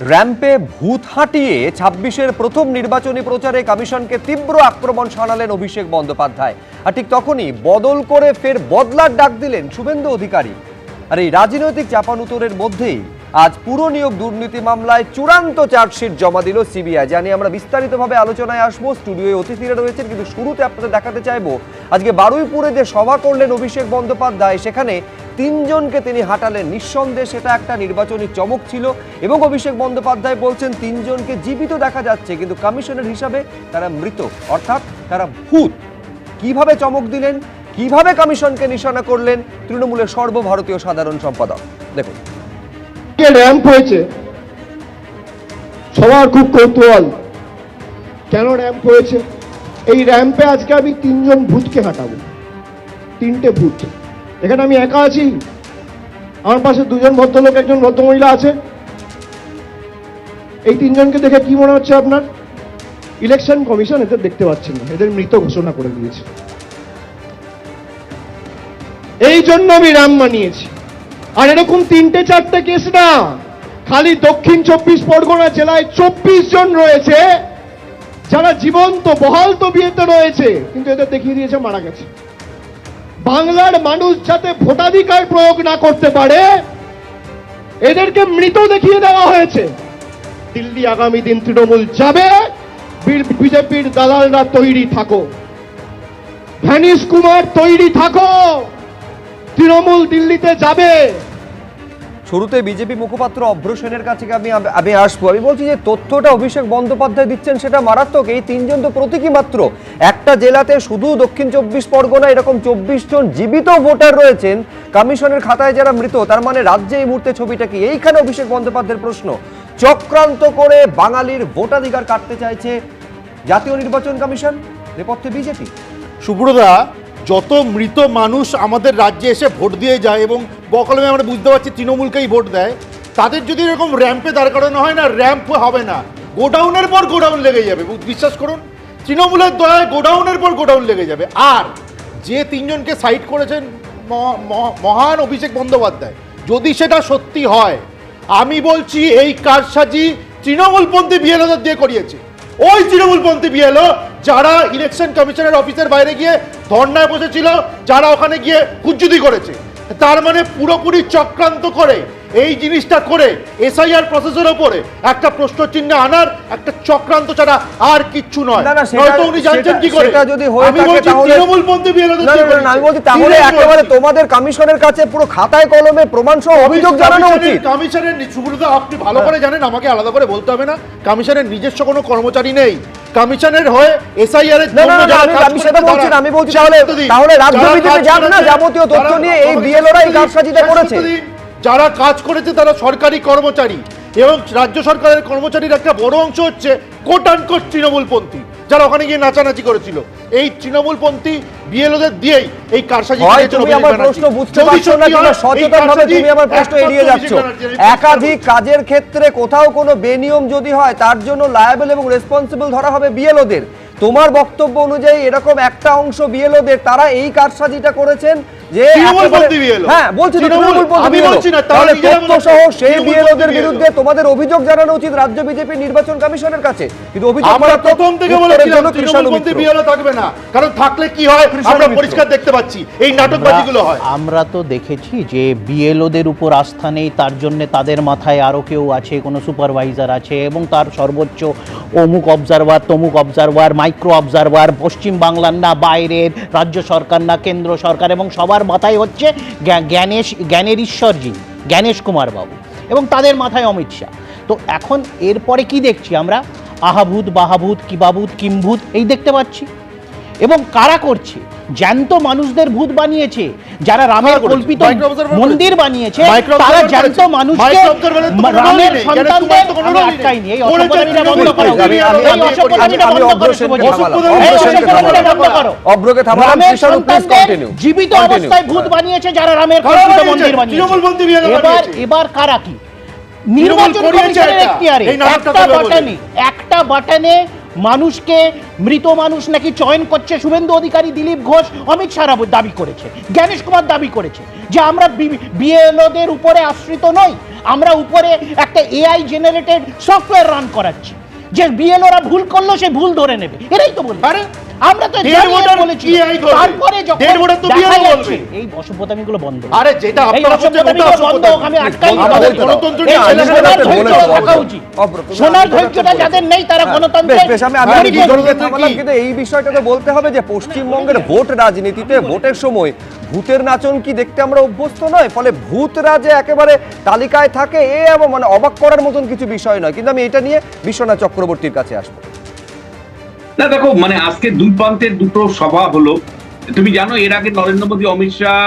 র‍্যাম্পে ভূত হাঁটিয়ে ২৬-এর প্রথম নির্বাচনী প্রচারে কমিশনকে তীব্র আক্রমণ শানালেন অভিষেক বন্দ্যোপাধ্যায়। আর ঠিক তখনই বদল করে ফের বদলার ডাক দিলেন শুভেন্দু অধিকারী। আর এই রাজনৈতিক চাপানুতোরের মধ্যেই আজ পুরো নিয়োগ দুর্নীতি মামলায় চূড়ান্ত চার্জশিট জমা দিল সিবিআই। জানি আমরা বিস্তারিতভাবে আলোচনায় আসবো, স্টুডিওয়ে অতিথিরা রয়েছেন, কিন্তু শুরুতে আপনাদের দেখাতে চাইবো আজকে বারুইপুরে যে সভা করলেন অভিষেক বন্দ্যোপাধ্যায়, সেখানে তিনজনকে তিনি হাঁটালেন। নিঃসন্দেহে সেটা একটা নির্বাচনী চমক ছিল এবং অভিষেক বন্দ্যোপাধ্যায় বলছেন তিনজনকে জীবিত দেখা যাচ্ছে, কিন্তু কমিশনের হিসাবে তারা মৃত, অর্থাৎ তারা ভূত। কিভাবে চমক দিলেন, কিভাবে কমিশনকে নিশানা করলেন তৃণমূলের সর্বভারতীয় সাধারণ সম্পাদক, দেখুন। র‍্যাম্প হয়েছে, সবার খুব কৌতূহল কেন র‍্যাম্প হয়েছে। এই র‍্যাম্পে আজকে আমি তিনজন ভূতকে হাঁটাবো, তিনটে ভূত। এখানে আমি একা আছি, আমার পাশে দুজন ভদ্রলোক, একজন ভদ্রমহিলা আছে। এই তিনজনকে দেখে কি মনে হচ্ছে আপনার? ইলেকশন কমিশন এদের দেখতে পাচ্ছেন না, এদের মৃত ঘোষণা করে দিয়েছে। এই জন্য আমি র‍্যাম্প বানিয়েছি। আর এরকম তিনটে চারটে কেস না, খালি দক্ষিণ ২৪ পরগনা জেলায় ২৪ জন রয়েছে যারা জীবন্ত বহাল তবিয়তে রয়েছে, কিন্তু এদের দেখিয়ে দিয়েছে মারা গেছে। বাংলার মানুষ যাতে ভোটাধিকার প্রয়োগ না করতে পারে, এদেরকে মৃত দেখিয়ে দেওয়া হয়েছে। দিল্লি আগামী দিন তৃণমূল যাবে, বিজেপির দালালরা তৈরি থাকো, ভ্যানিশ কুমার তৈরি থাকো, তৃণমূল দিল্লিতে যাবে। শুরুতে বিজেপি মুখপাত্র অভ্র সেনের কাছে আমি আসবো। আমি বলছি যে তথ্যটা অভিষেক বন্দ্যোপাধ্যায় দিচ্ছেন সেটা মারাত্মক। এই তিনজন তো প্রতীকী মাত্র। একটা জেলাতে শুধু দক্ষিণ ২৪ পরগনা এরকম ২৪ জন জীবিত ভোটার রয়েছেন কমিশনের খাতায় যারা মৃত। তার মানে রাজ্যে এই মুহূর্তে ছবিটা কি? এইখানে অভিষেক বন্দ্যোপাধ্যায়ের প্রশ্ন, চক্রান্ত করে বাঙালির ভোটাধিকার কাটতে চাইছে জাতীয় নির্বাচন কমিশন, নেপথ্যে বিজেপি। সুব্রতদা, যত মৃত মানুষ আমাদের রাজ্যে এসে ভোট দিয়ে যায় এবং বকলমে আমরা বুঝতে পারছি তৃণমূলকেই ভোট দেয়, তাদের যদি এরকম র‍্যাম্পে দাঁড় করানো হয় না, র‍্যাম্প হবে না, গোডাউনের পর গোডাউন লেগে যাবে। বিশ্বাস করুন, তৃণমূলের দয়ায় গোডাউনের পর গোডাউন লেগে যাবে। আর যে তিনজনকে সাইড করেছেন মহান অভিষেক বন্দ্যোপাধ্যায়, যদি সেটা সত্যি হয়, আমি বলছি এই কারসাজি তৃণমূলপন্থী বিএলওদের দিয়ে করিয়েছে। ওই তৃণমূলপন্থী বিএলও যারা ইলেকশন কমিশনের অফিসের বাইরে গিয়ে ধর্নায় বসেছিল, যারা ওখানে গিয়ে হুজ্জুতি করেছে, তার মানে পুরোপুরি চক্রান্ত করে এই জিনিসটা করে এসআইআর প্রসেসের উপরে একটা প্রশ্ন চিহ্ন আনার একটা চক্রান্ত ছাড়া আর কিচ্ছু নয়। হয়তো উনি জানছেন কি করে। আমি বলছি তৃণমূলপন্থী বিএলওদের দিয়ে করেছে। আমি বলছি তাহলে একেবারে তোমাদের কমিশনের কাছে পুরো খাতায় কলমে প্রমাণ সহ অভিযোগ জানানো উচিত। কমিশনের সুব্রত, আপনি ভালো করে জানেন, আমাকে আলাদা করে বলতে হবে না, কমিশনের নিজস্ব কোনো কর্মচারী নেই। কমিশনের হয়ে এসআইআর এর জন্য আমি সেটা বলছি না, আমি বলছি তাহলে রাজ্য বিজেপি যাক না, যাবতীয় তথ্য নিয়ে এই বিএলওরা এই কারসাজিটা করেছে। যারা কাজ করেছে তারা সরকারি কর্মচারী, এবং রাজ্য সরকারের কর্মচারীর একটা বড় অংশ হচ্ছে কোট অ্যান্ড কোট তৃণমূলপন্থী, যারা ওখানে গিয়ে নাচানাচি করেছিল। এই তৃণমূলপন্থী বিএলওদের দিয়েই এই কারসাজি। তুমি আমার প্রশ্ন বুঝতে পারছো না, কিংবা সচেতনভাবে তুমি আমার প্রশ্ন এড়িয়ে যাচ্ছ। একাধিক কাজের ক্ষেত্রে কোথাও কোনো বেনিয়ম যদি হয়, তার জন্য লায়াবল এবং রেসপন্সিবল ধরা হবে বিএলওদের। তোমার বক্তব্য অনুযায়ী এরকম একটা অংশ বিএলওদের, তারা এই কারসাজিটা করেছেন যে হ্যাঁ বলছি তাহলে তথ্য সহ সেই বিএলওদের বিরুদ্ধে তোমাদের অভিযোগ জানানো উচিত রাজ্য বিজেপি নির্বাচন কমিশনের কাছে। কিন্তু অভিযোগ আমরা প্রথম থেকে বলেছিলাম তৃণমূলপন্থী বিএলও থাকবে না, কারণ থাকলে কি হয় আমরা পরিষ্কার দেখতে পাচ্ছি, এই নাটকবাজিগুলো হয়। আমরা তো দেখেছি যে বিএলওদের উপর আস্থা নেই, তার জন্য তাদের মাথায় আরও কেউ আছে, কোনো সুপারভাইজার আছে, এবং তার সর্বোচ্চ অমুক অবজারভার, তমুক অবজারভার, মাইক্রো অবজারভার, পশ্চিম বাংলার না বাইরের, রাজ্য সরকার না কেন্দ্র সরকার, এবং সবার মাথায় হচ্ছে জ্ঞানের ঈশ্বরজি জ্ঞানেশ কুমার বাবু, এবং তাদের মাথায় অমিত শাহ। তো এখন এরপরে কি দেখছি আমরা? আহাভূত, বাহাভূত, কিবাভূত, কিমভূত এই দেখতে পাচ্ছি। এবং কারা করছে? জ্যান্ত মানুষদের ভূত বানিয়েছে, যারা রামের কল্পিত মন্দির বানিয়েছে, তারা জ্যান্ত মানুষকে রামের সন্তানদের আটকায়নি। এই অসভ্যতামিটা বন্ধ করো, এই অসভ্যতামিটা বন্ধ করো, রামের সন্তানদের জীবিত অবস্থায় ভূত বানিয়েছে, যারা রামের কল্পিত মন্দির বানিয়েছে। এবার কারা কি? নির্বাচন কমিশনের এখতিয়ারে একটা বাটনে মানুষকে, মৃত মানুষ নাকি চয়ন করছে শুভেন্দু অধিকারী, দিলীপ ঘোষ, অমিত শাহ দাবি করেছে, জ্ঞানেশ কুমার দাবি করেছে যে আমরা বিএলওদের উপরে আশ্রিত নই, আমরা উপরে একটা এআই জেনারেটেড সফটওয়্যার রান করাচ্ছি, যে বিএলওরা ভুল করলো সে ভুল ধরে নেবে, এটাই তো বলি। আরে আমরা তো দেড় ভোটার বলেছি, AI ধরবে। তারপরে যখন দেড় ভোটার তো দেখা BLO যাচ্ছে, বলবে। এই অসভ্যতামিগুলো বন্ধ। আরে যেটা এই আপনারা করছেন অসভ্যতামিগুলো ওটা বন্ধ, অসভ্যতা। আমি আটকাই আমাদের দিতে গণতন্ত্র এই নিয়ে আলোচনা সোনার করতে ধৈর্য বলেছে, থাকা বলেছে। উচিত। অপ্রতুল, সোনার আলোচনা ধৈর্যটা করতে যাদের নেই তারা বেশ গণতন্ত্রের বেশ আমি হ্যাঁ, আমি কি করবে তো কি? কিন্তু এই বিষয়টা তো বলতে হবে যে পশ্চিমবঙ্গের ভোট রাজনীতিতে ভোটের সময় ভূতের নাচন কি দেখতে আমরা অভ্যস্ত নয়, ফলে ভূতরা যে একেবারে তালিকায় থাকে মানে অবাক করার মতন কিছু বিষয় নয়। কিন্তু আমি এটা নিয়ে বিশ্বনাথ চক্রবর্তীর কাছে আসবো। না দেখো, মানে আজকে দুই প্রান্তের দুটো সভা হলো। তুমি জানো এর আগে নরেন্দ্র মোদী, অমিত শাহ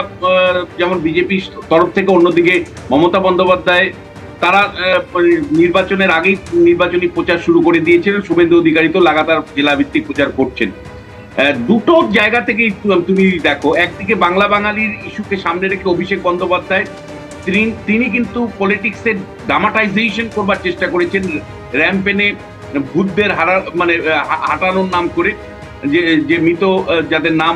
যেমন বিজেপি তরফ থেকে, অন্যদিকে মমতা বন্দ্যোপাধ্যায়, তারা নির্বাচনের আগেই নির্বাচনী প্রচার শুরু করে দিয়েছিলেন। শুভেন্দু অধিকারী তো লাগাতার জেলাভিত্তিক প্রচার করছেন। দুটো জায়গা থেকেই তুমি দেখো, একদিকে বাংলা বাঙালির ইস্যুকে সামনে রেখে অভিষেক বন্দ্যোপাধ্যায় তিনি কিন্তু পলিটিক্সের ড্রামাটাইজেশন করবার চেষ্টা করেছেন, র্যাম্পেনে ভূতদের হাঁটানোর নাম করে, যে মৃত যাদের নাম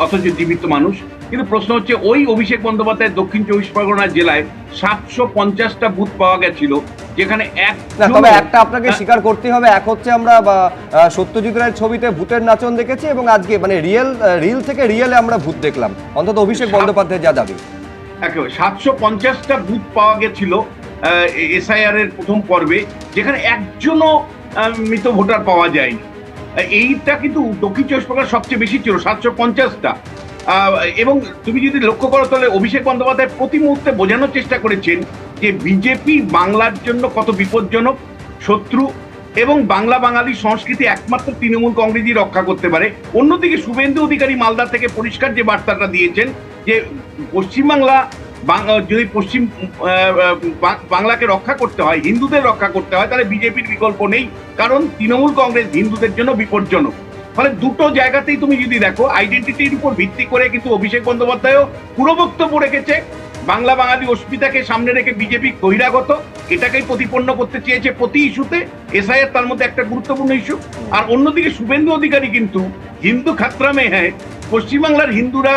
অথচ জীবিত মানুষ। কিন্তু প্রশ্ন হচ্ছে, ওই অভিষেক বন্দ্যোপাধ্যায় দক্ষিণ 24 পরগনা জেলায় 750টা বুথ পাওয়া গেছিল, যেখানে তবে একটা আপনাকে স্বীকার করতে হবে, এক হচ্ছে আমরা সত্যজিৎ রায়ের ছবিতে ভূতের নাচন দেখেছি, এবং আজকে মানে রিল থেকে রিয়েলে আমরা ভূত দেখলাম, অন্তত অভিষেক বন্দ্যোপাধ্যায় যা দাবি। একেবারে 750টা বুথ পাওয়া গেছিল এসআইআর এর প্রথম পর্বে, যেখানে একজনও মৃত ভোটার পাওয়া যায়নি। এইটা কিন্তু দক্ষিণ 24 পরগনার সবচেয়ে বেশি ছিল, 750টা। এবং তুমি যদি লক্ষ্য করো তাহলে অভিষেক বন্দ্যোপাধ্যায় প্রতি মুহূর্তে বোঝানোর চেষ্টা করেছেন যে বিজেপি বাংলার জন্য কত বিপজ্জনক শত্রু, এবং বাংলা বাঙালি সংস্কৃতি একমাত্র তৃণমূল কংগ্রেসই রক্ষা করতে পারে। অন্যদিকে শুভেন্দু অধিকারী মালদা থেকে পরিষ্কার যে বার্তাটা দিয়েছেন যে পশ্চিমবাংলা যদি বাংলাকে রক্ষা করতে হয়, হিন্দুদের রক্ষা করতে হয়, তাহলে বিজেপির বিকল্প নেই, কারণ তৃণমূল কংগ্রেস হিন্দুদের জন্য বিপজ্জনক। ফলে দুটো জায়গাতেই তুমি যদি দেখো, আইডেন্টিটির উপর ভিত্তি করে কিন্তু অভিষেক বন্দ্যোপাধ্যায়ও পুরো বক্তব্য রেখেছে। বাংলা বাঙালি অস্মিতাকে সামনে রেখে বিজেপি বহিরাগত, এটাকেই প্রতিপন্ন করতে চেয়েছে প্রতি ইস্যুতে। এসআইআর তার মধ্যে একটা গুরুত্বপূর্ণ ইস্যু। আর অন্যদিকে শুভেন্দু অধিকারী কিন্তু হিন্দু খাতরা মে হ্যায়, পশ্চিমবাংলার হিন্দুরা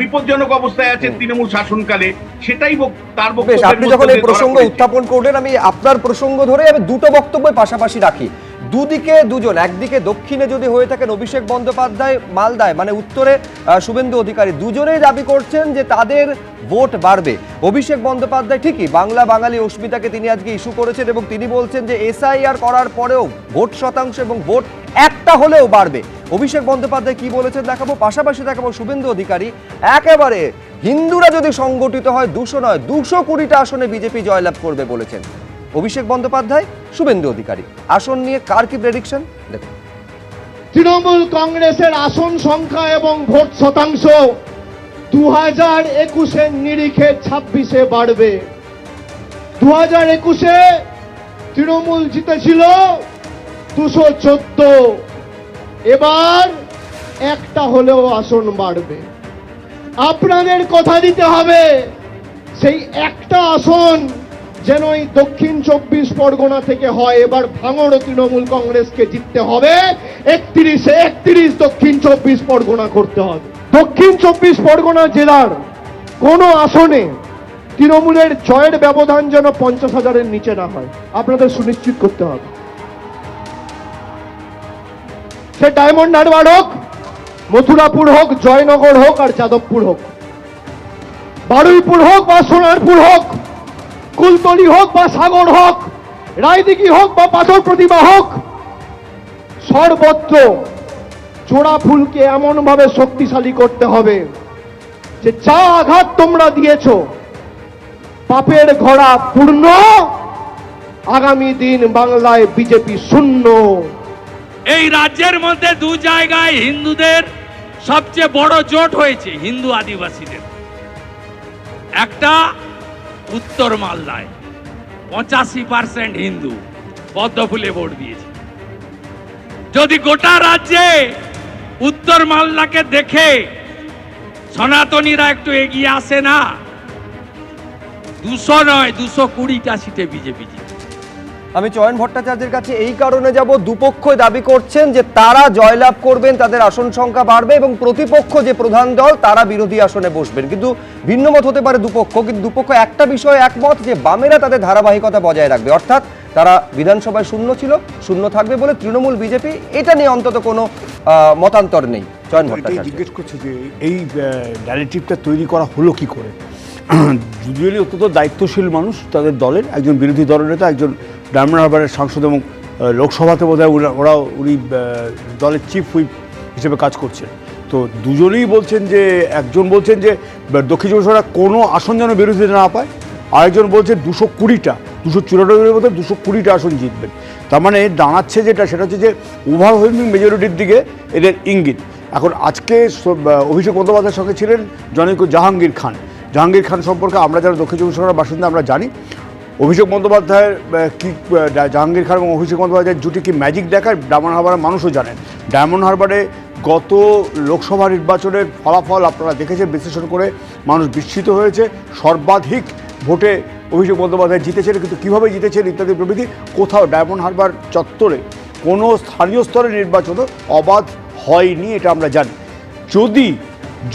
বিপজ্জনক অবস্থায় আছে তৃণমূল শাসনকালে, সেটাই তার বেশ, আপনি যখন এই প্রসঙ্গ উত্থাপন করলেন, আমি আপনার প্রসঙ্গ ধরে আমি দুটো বক্তব্য পাশাপাশি রাখি। দুদিকে দুজন, একদিকে দক্ষিণে যদি হয়ে থাকেন অভিষেক বন্দ্যোপাধ্যায় মালদায়, মানে উত্তরে শুভেন্দু অধিকারী, দুজনেই দাবি করছেন যে তাদের ভোট বাড়বে। অভিষেক বন্দ্যোপাধ্যায় ঠিকই বাংলা বাঙালি অস্মিতাকে তিনি আজকে ইস্যু করেছেন, এবং তিনি বলছেন যে এসআইআর করার পরেও ভোট শতাংশ এবং ভোট একটা হলেও বাড়বে। অভিষেক বন্দ্যোপাধ্যায় কি বলেছেন দেখাবো, পাশাপাশি দেখাবো শুভেন্দু অধিকারী একেবারে হিন্দুরা যদি সংগঠিত হয় 200 নয় 220টা আসনে বিজেপি জয়লাভ করবে বলেছেন অভিষেক বন্দ্যোপাধ্যায়, শুভেন্দু অধিকারী। আসন নিয়ে কার কি প্রেডিকশন দেখুন। তৃণমূল কংগ্রেসের আসন সংখ্যা এবং ভোট শতাংশ 2021-এর নিরিখে 26-এ বাড়বে। 2021-এ তৃণমূল জিতেছিল 214, এবার একটা হলেও আসন বাড়বে। আপনাদের কথা দিতে হবে, সেই একটা আসন যেন এই দক্ষিণ 24 পরগনা থেকে হয়। এবার ভাঙড় তৃণমূল কংগ্রেসকে জিততে হবে, 31 দক্ষিণ 24 পরগনা করতে হবে। দক্ষিণ 24 পরগনা জেলার কোন আসনে তৃণমূলের জয়ের ব্যবধান যেন 50,000-এর নিচে না হয়, আপনাদের সুনিশ্চিত করতে হবে। সে ডায়মন্ড হারবার হোক, মথুরাপুর হোক, জয়নগর হোক আর যাদবপুর হোক, বারুইপুর হোক বা সোনারপুর হোক, কুলতলি হোক বা সাগর হোক, রায়দিঘি হোক বা পাথর প্রতিমা হোক, সর্বত্র জোড়া ফুলকে এমন ভাবে শক্তিশালী করতে হবে যে যা আঘাত তোমরা দিয়েছো, পাপের ঘোড়া পূর্ণ, আগামী দিন বাংলায় বিজেপি শূন্য। এই রাজ্যের মধ্যে দু জায়গায় হিন্দুদের সবচেয়ে বড় জোট হয়েছে, হিন্দু আদিবাসীদের। একটা উত্তর মালদায় 85% হিন্দু পদ্মফুলে ভোট দিয়েছে। যদি গোটা রাজ্যে উত্তর মালদাকে দেখে সনাতনীরা একটু এগিয়ে আসে না, 200 নয় 220টা সিটে বিজেপি জিতে। আমি চয়ন ভট্টাচার্যের কাছে এই কারণে যাব, দুপক্ষই দাবি করছেন যে তারা জয়লাভ করবেন, তাদের আসন সংখ্যা বাড়বে এবং প্রতিপক্ষ যে প্রধান দল তারা বিরোধী আসনে বসবেন। কিন্তু ভিন্ন মত হতে পারে দুপক্ষ, কিন্তু দুপক্ষ একটা বিষয়ে একমত যে বামেরা তাদের ধারাবাহিকতা বজায় রাখবে, অর্থাৎ তারা বিধানসভায় শূন্য ছিল, শূন্য থাকবে বলে তৃণমূল বিজেপি এটা নিয়ে অন্তত কোনো মতান্তর নেই। চয়ন এটাই ভট্টাচার্য জিজ্ঞেস করছে যে এই ন্যারেটিভটা তৈরি করা হলো কি করে। যদিও অত্যন্ত দায়িত্বশীল মানুষ তাদের দলের, একজন বিরোধী দলনেতা, একজন ডায়মন্ড হারবারের সাংসদ এবং লোকসভাতে বোধহয় উনি দলের চিফ হুইপ হিসেবে কাজ করছেন। তো দুজনেই বলছেন যে, একজন বলছেন যে দক্ষিণ চব্বিশ পরগনার কোনো আসন যেন বিরোধীরা না পায়, আরেকজন বলছে 220টা 294-এর মধ্যে 220টা আসন জিতবেন। তার মানে দাঁড়াচ্ছে যেটা, সেটা হচ্ছে যে ওভারওয়েলমিং মেজরিটির দিকে এদের ইঙ্গিত। এখন আজকে অভিষেক বন্দ্যোপাধ্যায়ের সঙ্গে ছিলেন জনৈক জাহাঙ্গীর খান। জাহাঙ্গীর খান সম্পর্কে আমরা যারা দক্ষিণ চব্বিশ পরগনার বাসিন্দা আমরা জানি, অভিষেক বন্দ্যোপাধ্যায়ের কি জাহাঙ্গীর খান এবং অভিষেক বন্দ্যোপাধ্যায়ের জুটি কি ম্যাজিক দেখায় ডায়মন্ড হারবারের মানুষও জানেন। ডায়মন্ড হারবারে গত লোকসভা নির্বাচনের ফলাফল আপনারা দেখেছেন, বিশ্লেষণ করে মানুষ বিস্মিত হয়েছে। সর্বাধিক ভোটে অভিষেক বন্দ্যোপাধ্যায় জিতেছেন, কিন্তু কীভাবে জিতেছেন ইত্যাদি প্রভৃতি কোথাও ডায়মন্ড হারবার চত্বরে কোনো স্থানীয় স্তরের নির্বাচনও অবাধ হয়নি, এটা আমরা জানি।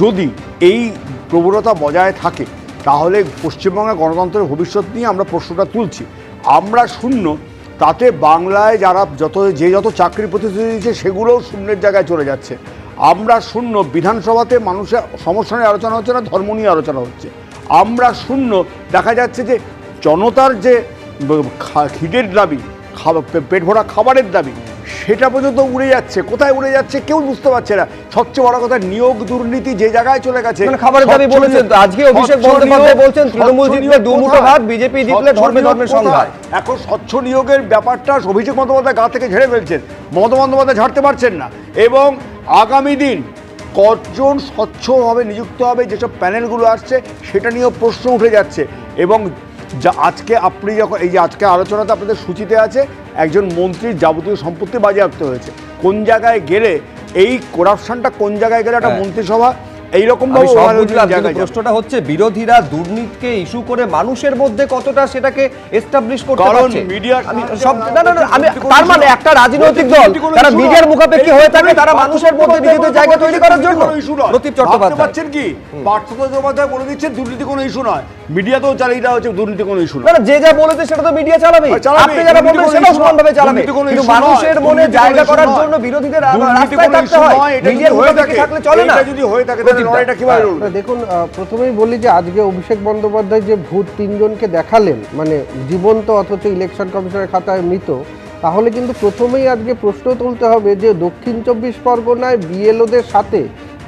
যদি এই প্রবণতা বজায় থাকে তাহলে পশ্চিমবঙ্গের গণতন্ত্রের ভবিষ্যৎ নিয়ে আমরা প্রশ্নটা তুলছি। আমরা শূন্য, তাতে বাংলায় যারা যত চাকরির প্রতিশ্রুতি দিয়েছে সেগুলোও শূন্যের জায়গায় চলে যাচ্ছে। আমরা শূন্য, বিধানসভাতে মানুষের সমস্যা নিয়ে আলোচনা হচ্ছে না, ধর্ম নিয়ে আলোচনা হচ্ছে। আমরা শূন্য, দেখা যাচ্ছে যে জনতার যে খিদের দাবি, পেট ভরা খাবারের দাবি, সেটা পর্যন্ত উড়ে যাচ্ছে। কোথায় উড়ে যাচ্ছে কেউ বুঝতে পারছে না। সবচেয়ে বড় কথা, নিয়োগ দুর্নীতি যে জায়গায় চলে গেছে। খাবারের দাবি বলেছেন তো, আজকে অভিষেক বন্দ্যোপাধ্যায় বলছেন তৃণমূল জিতলে দুমুঠো ভাত, বিজেপি জিতলে ধর্মের সংঘাত। এখন স্বচ্ছ নিয়োগের ব্যাপারটা অভিষেক বন্দ্যোপাধ্যায় গা থেকে ঝেড়ে ফেলছেন, মমতা বন্দ্যোপাধ্যায় ঝাড়তে পারছেন না। এবং আগামী দিন কজন স্বচ্ছভাবে নিযুক্ত হবে, যেসব প্যানেলগুলো আসছে সেটা নিয়েও প্রশ্ন উঠে যাচ্ছে। এবং যা আজকে আপনি যখন এই যে আজকে আলোচনাতে আপনাদের সূচিতে আছে, একজন মন্ত্রীর যাবতীয় সম্পত্তি বাজেয়াপ্ত হয়েছে। কোন জায়গায় গেলে এই করাপশনটা, কোন জায়গায় গেলে একটা মন্ত্রিসভা এইরকম প্রশ্নটা হচ্ছে বিরোধীরা দুর্নীতিকে ইস্যু করে মানুষের মধ্যে কতটা সেটাকে এস্টাবলিশ করতে পারছে। তার মানে একটা রাজনৈতিক দল তারা মিডিয়ার মুখাপেক্ষী হয়ে থাকে, তারা মানুষের মধ্যে নিজেদের জায়গা তৈরি করার জন্য। প্রদীপ চট্টোপাধ্যায় পাচ্ছেন কি, পার্থ চট্টোপাধ্যায় বলে দিচ্ছেন দুর্নীতি কোনো ইস্যু নয়, মিডিয়াতেও চালিয়ে দেওয়া হচ্ছে দুর্নীতি কোনো ইস্যু নয়। যে যা বলেছে সেটা তো মিডিয়া চালাবে, আপনি যারা বলবেন সেটাও সমানভাবে চালাবে। কিন্তু মানুষের মনে জায়গা করার জন্য বিরোধীদের রাস্তায় থাকতে হয়, মিডিয়ার মুখাপেক্ষী থাকলে চলে না। যদি হয়ে থাকে তাহলে লড়াইটা কিভাবে লড়বে? দেখুন, প্রথমেই বলি যে আজকে অভিষেক বন্দ্যোপাধ্যায় যে ভূত তিনজনকে দেখালেন, মানে জীবন্ত অথচ ইলেকশন কমিশনের খাতায় মৃত, তাহলে কিন্তু প্রথমেই আজকে প্রশ্ন তুলতে হবে যে দক্ষিণ চব্বিশ পরগনায় বিএলওদের সাথে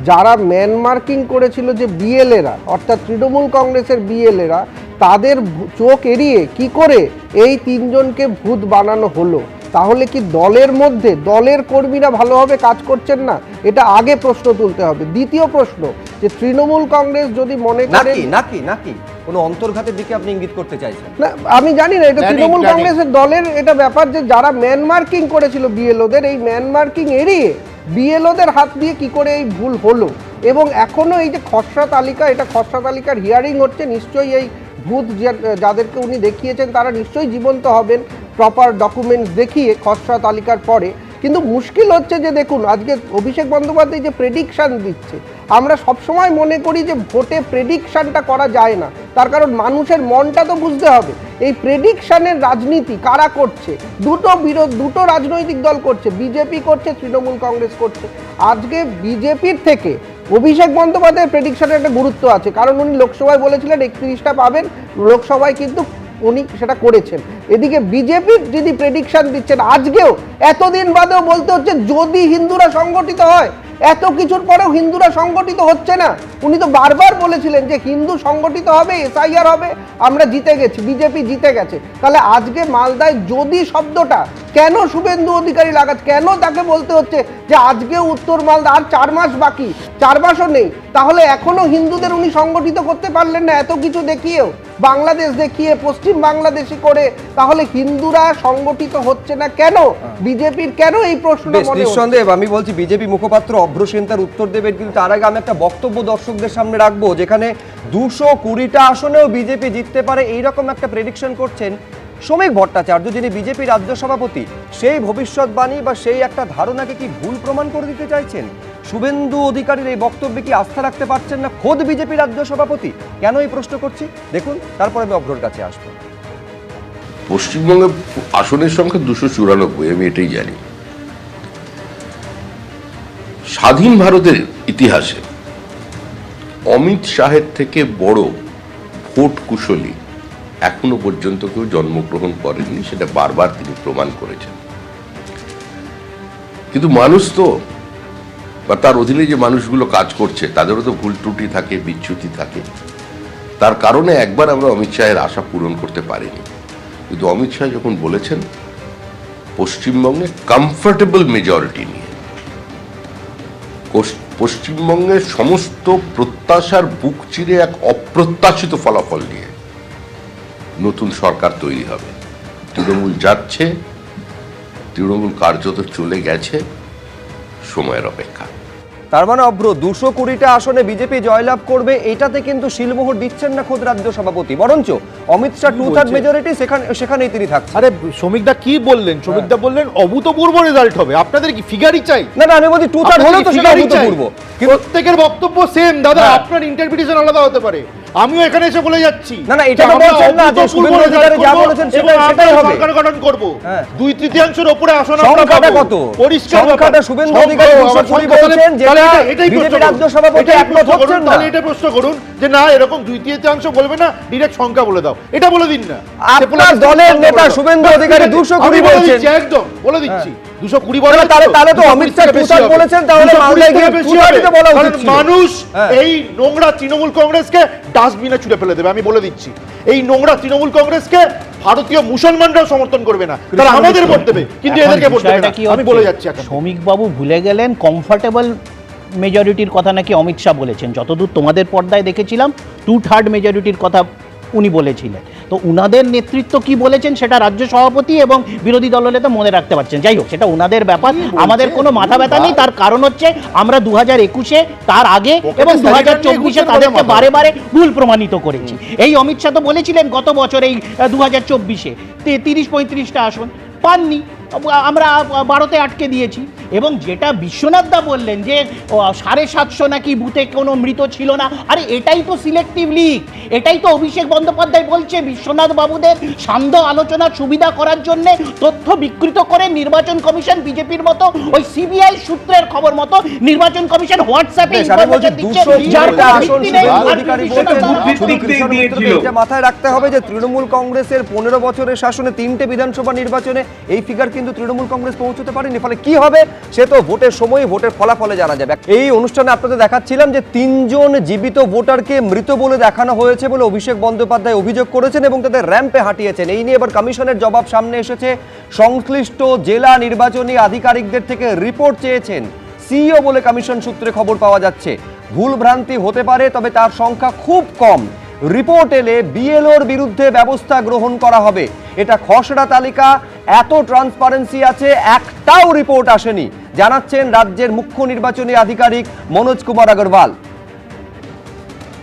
যারা ম্যান মার্কিং করেছিল, যে বিএলএরা অর্থাৎ তৃণমূল কংগ্রেসের বিএলএরা, তাদের চোখ এড়িয়ে কি করে এই তিনজনকে ভূত বানানো হলো? তাহলে কি দলের মধ্যে দলের কর্মীরা ভালোভাবে কাজ করছেন না? এটা আগে প্রশ্ন তুলতে হবে। দ্বিতীয় প্রশ্ন, যে তৃণমূল কংগ্রেস যদি মনে করে নাকি কোনো অন্তর্ঘাতের দিকে আপনি ইঙ্গিত করতে চাইছেন না, আমি জানি না, এটা তৃণমূল কংগ্রেসের দলের এটা ব্যাপার যে যারা ম্যান মার্কিং করেছিল বিএলওদের, এই ম্যান মার্কিং এড়িয়ে বিএলওদের হাত দিয়ে কি করে এই ভুল হলো। এবং এখনো এই যে খসড়া তালিকা, এটা খসড়া তালিকার হিয়ারিং হচ্ছে, নিশ্চয়ই এই ভূত যাদেরকে উনি দেখিয়েছেন তারা নিশ্চয়ই জীবন্ত হবেন প্রপার ডকুমেন্টস দেখিয়ে খসড়া তালিকার পরে। কিন্তু মুশকিল হচ্ছে যে দেখুন, আজকে অভিষেক বন্দ্যোপাধ্যায় যে প্রেডিকশান দিচ্ছে, আমরা সবসময় মনে করি যে ভোটে প্রেডিকশানটা করা যায় না, তার কারণ মানুষের মনটা তো বুঝতে হবে। এই প্রেডিকশানের রাজনীতি কারা করছে? দুটো রাজনৈতিক দল করছে, বিজেপি করছে, তৃণমূল কংগ্রেস করছে। আজকে বিজেপির থেকে অভিষেক বন্দ্যোপাধ্যায়ের প্রেডিকশনের একটা গুরুত্ব আছে, কারণ উনি লোকসভায় বলেছিলেন 31টা পাবেন, লোকসভায় কিন্তু উনি সেটা করেছেন। এদিকে বিজেপির যদি প্রেডিকশন দিচ্ছেন, আজকেও এতদিন বাদেও বলতে হচ্ছে যদি হিন্দুরা সংগঠিত হয়, এত কিছুর পরেও হিন্দুরা সংগঠিত হচ্ছে না। উনি তো বারবার বলেছিলেন যে হিন্দু সংগঠিত হবে, এসআইআর হবে, আমরা জিতে গেছি, বিজেপি জিতে গেছে। তাহলে আজকে মালদায় যদি শব্দটা কেন শুভেন্দু অধিকারী লাগাচ্ছে, কেন তাকে বলতে হচ্ছে যে আজকে উত্তর মালদা আর 4 মাস বাকি, 4 মাসও নেই, তাহলে এখনো হিন্দুদের উনি সংগঠিত করতে পারলেন না? এত কিছু দেখিয়েও, বাংলাদেশ দেখিয়ে, পশ্চিম বাংলাদেশি করে, তাহলে হিন্দুরা সংগঠিত হচ্ছে না কেন? বিজেপির কেন এই প্রশ্ন? নিঃসন্দেহে আমি বলছি বিজেপি মুখপাত্র অভ্র সেন তার উত্তর দেবেন, কিন্তু তার আগে আমি একটা বক্তব্য দর্শকদের সামনে রাখবো, যেখানে 220টা আসনেও বিজেপি জিততে পারে এইরকম একটা প্রেডিকশন করছেন শ্রমিক ভট্টাচার্য, যিনি বিজেপি রাজ্য সভাপতি, সেই ভবিষ্যৎবাণী বা সেই একটা ধারণাকে কি ভুল প্রমাণ করে দিতে চাইছেন? শুভেন্দু অধিকারীর এই বক্তব্যে কি আস্থা রাখতে পারছেন না খোদ বিজেপি রাজ্য সভাপতি? কেন এই প্রশ্ন করছি দেখুন, তারপর আমি অভ্রর কাছে আসবো। পশ্চিমবঙ্গে আসনের সংখ্যা 294, আমি এটাই জানি। স্বাধীন ভারতের ইতিহাসে অমিত শাহের থেকে বড় ভোট কুশলী এখনো পর্যন্ত কেউ জন্মগ্রহণ করেননি, সেটা বারবার তিনি প্রমাণ করেছেন। কিন্তু মানুষ তো, বা তার অধীনে যে মানুষগুলো কাজ করছে তাদেরও তো ভুল ত্রুটি থাকে, বিচ্যুতি থাকে। তার কারণে একবার আমরা অমিত শাহের আশা পূরণ করতে পারিনি। কিন্তু অমিত শাহ যখন বলেছেন পশ্চিমবঙ্গে কমফোর্টেবল মেজরিটি নিয়ে, পশ্চিমবঙ্গের সমস্ত প্রত্যাশার বুক চিরে এক অপ্রত্যাশিত ফলাফল নিয়ে নতুন সরকার তৈরি হবে। তৃণমূল যাচ্ছে, তৃণমূল কার্যত চলে গেছে, সময়ের অপেক্ষা। তার মানে অভ্র 220টা আসনে বিজেপি জয়লাভ করবে, এটাতে কিন্তু শিলমোহর দিচ্ছেন না খোদ রাজ্য সভাপতি, বরঞ্চ অমিত শাহ 2/3 মেজরিটি সেখানেই তিনি থাকছেন। আরে শ্রমিকদা কি বললেন? শ্রমিকদা বললেন অভূতপূর্ব রেজাল্ট হবে। আপনাদের কি ফিগারই চাই? না না, আমি বলছি 2/3 হলেও তো সেটা অভূতপূর্ব। প্রত্যেকের বক্তব্য সেম দাদা, আপনার ইন্টারপ্রিটেশন আলাদা হতে পারে। আমিও এখানে এসে বলে যাচ্ছি না না, এটা তো বলছেন না যে শুভেন্দু অধিকারী যা বলেছেন সেটাই হবে। সরকার গঠন করব, 2/3 উপরে আসন আমরা সংখ্যাটা পাবো। কত? পরিষ্কার সংখ্যাটা শুভেন্দু অধিকারী 220 বলছেন, যেটা বিজেপি রাজ্য সভাপতি একমত হচ্ছেন না। তাহলে এটা প্রশ্ন করুন যে না এরকম 2/3 বলবে না, ডাইরেক্ট সংখ্যা বলে দাও, এটা বলে দিন না। আপনার দলের নেতা শুভেন্দু অধিকারী 220 বলছেন, একদম বলে দিচ্ছি 220 বলে। তাহলে তো অমিত শাহ 2/3 বলেছেন, তাহলে মালদায় গিয়ে 2/3 বলা উচিত ছিল। মানুষ এই নোংরা তৃণমূল কংগ্রেসকে ডাস্টবিনে ছুড়ে ফেলে দেবে, আমি বলে দিচ্ছি। এই নোংরা তৃণমূল কংগ্রেসকে ভারতীয় মুসলমানরাও সমর্থন করবে না, তারা আমাদের ভোট দেবে, কিন্তু এদেরকে ভোট দেবে না। আমি বলে যাচ্ছি এখন। শ্রমিক বাবু ভুলে গেলেন কমফোর্টেবল মেজরিটির কথা নাকি অমিত শাহ বলেছেন। যতদূর তোমাদের পর্দায় দেখেছিলাম 2/3 মেজরিটির কথা উনি বলেছিলেন। তো উনাদের নেতৃত্ব কি বলেছেন সেটা রাজ্য সভাপতি এবং বিরোধী দলনেতা মনে রাখতে পারছেন। যাই হোক, সেটা উনাদের ব্যাপার, আমাদের কোনো মাথা ব্যথা নেই। তার কারণ হচ্ছে আমরা 2021-এ, তার আগে এবং 2024-এ তাদেরকে বারে বারে ভুল প্রমাণিত করেছি। এই অমিত শাহ তো বলেছিলেন গত বছর এই 2024-এ 30-35টা আসন পাননি, আমরা 12তে আটকে দিয়েছি। এবং যেটা বিশ্বনাথ দা বললেন যে 750 নাকি বুথে কোনো মৃত ছিল না, আরে এটাই তো সিলেক্টিভ লিগ, এটাই তো অভিষেক বন্দ্যোপাধ্যায় বলছে বিশ্বনাথ বাবুদের সান্ধ্য আলোচনার সুবিধা করার জন্য তথ্য বিকৃত করে নির্বাচন কমিশন বিজেপির মতো ওই সিবিআই সূত্রের খবর মতো নির্বাচন কমিশন হোয়াটসঅ্যাপে ইনফরমেশন দিচ্ছে, যার মাথায় রাখতে হবে যে তৃণমূল কংগ্রেসের 15 বছরের শাসনে 3টে বিধানসভা নির্বাচনে এই ফিগার কিন্তু তৃণমূল কংগ্রেস পৌঁছতে পারেনি। ফলে কি হবে সে তো ভোটের সময় ভোটের ফলাফলে জানা যাবে। এই অনুষ্ঠানে আপনাদের দেখাচ্ছিলাম যে 3 জন জীবিত ভোটারকে মৃত বলে দেখানো হয়েছে বলে অভিষেক বন্দ্যোপাধ্যায় অভিযোগ করেছেন এবং তাদের র্যাম্পে হাঁটিয়েছেন। এই নিয়ে এবার কমিশনের জবাব সামনে এসেছে। সংশ্লিষ্ট জেলা নির্বাচনী আধিকারিকদের থেকে রিপোর্ট চেয়েছেন সিইও বলে কমিশন সূত্রে খবর পাওয়া যাচ্ছে। ভুল ভ্রান্তি হতে পারে, তবে তার সংখ্যা খুব কম। রিপোর্ট এলে বিএলওর বিরুদ্ধে ব্যবস্থা গ্রহণ করা হবে। এটা খসড়া তালিকা, এত ট্রান্সপারেন্সি আছে, একটাও রিপোর্ট আসেনি, জানাচ্ছেন রাজ্যের মুখ্য নির্বাচনী আধিকারিক মনোজ কুমার আগরওয়াল।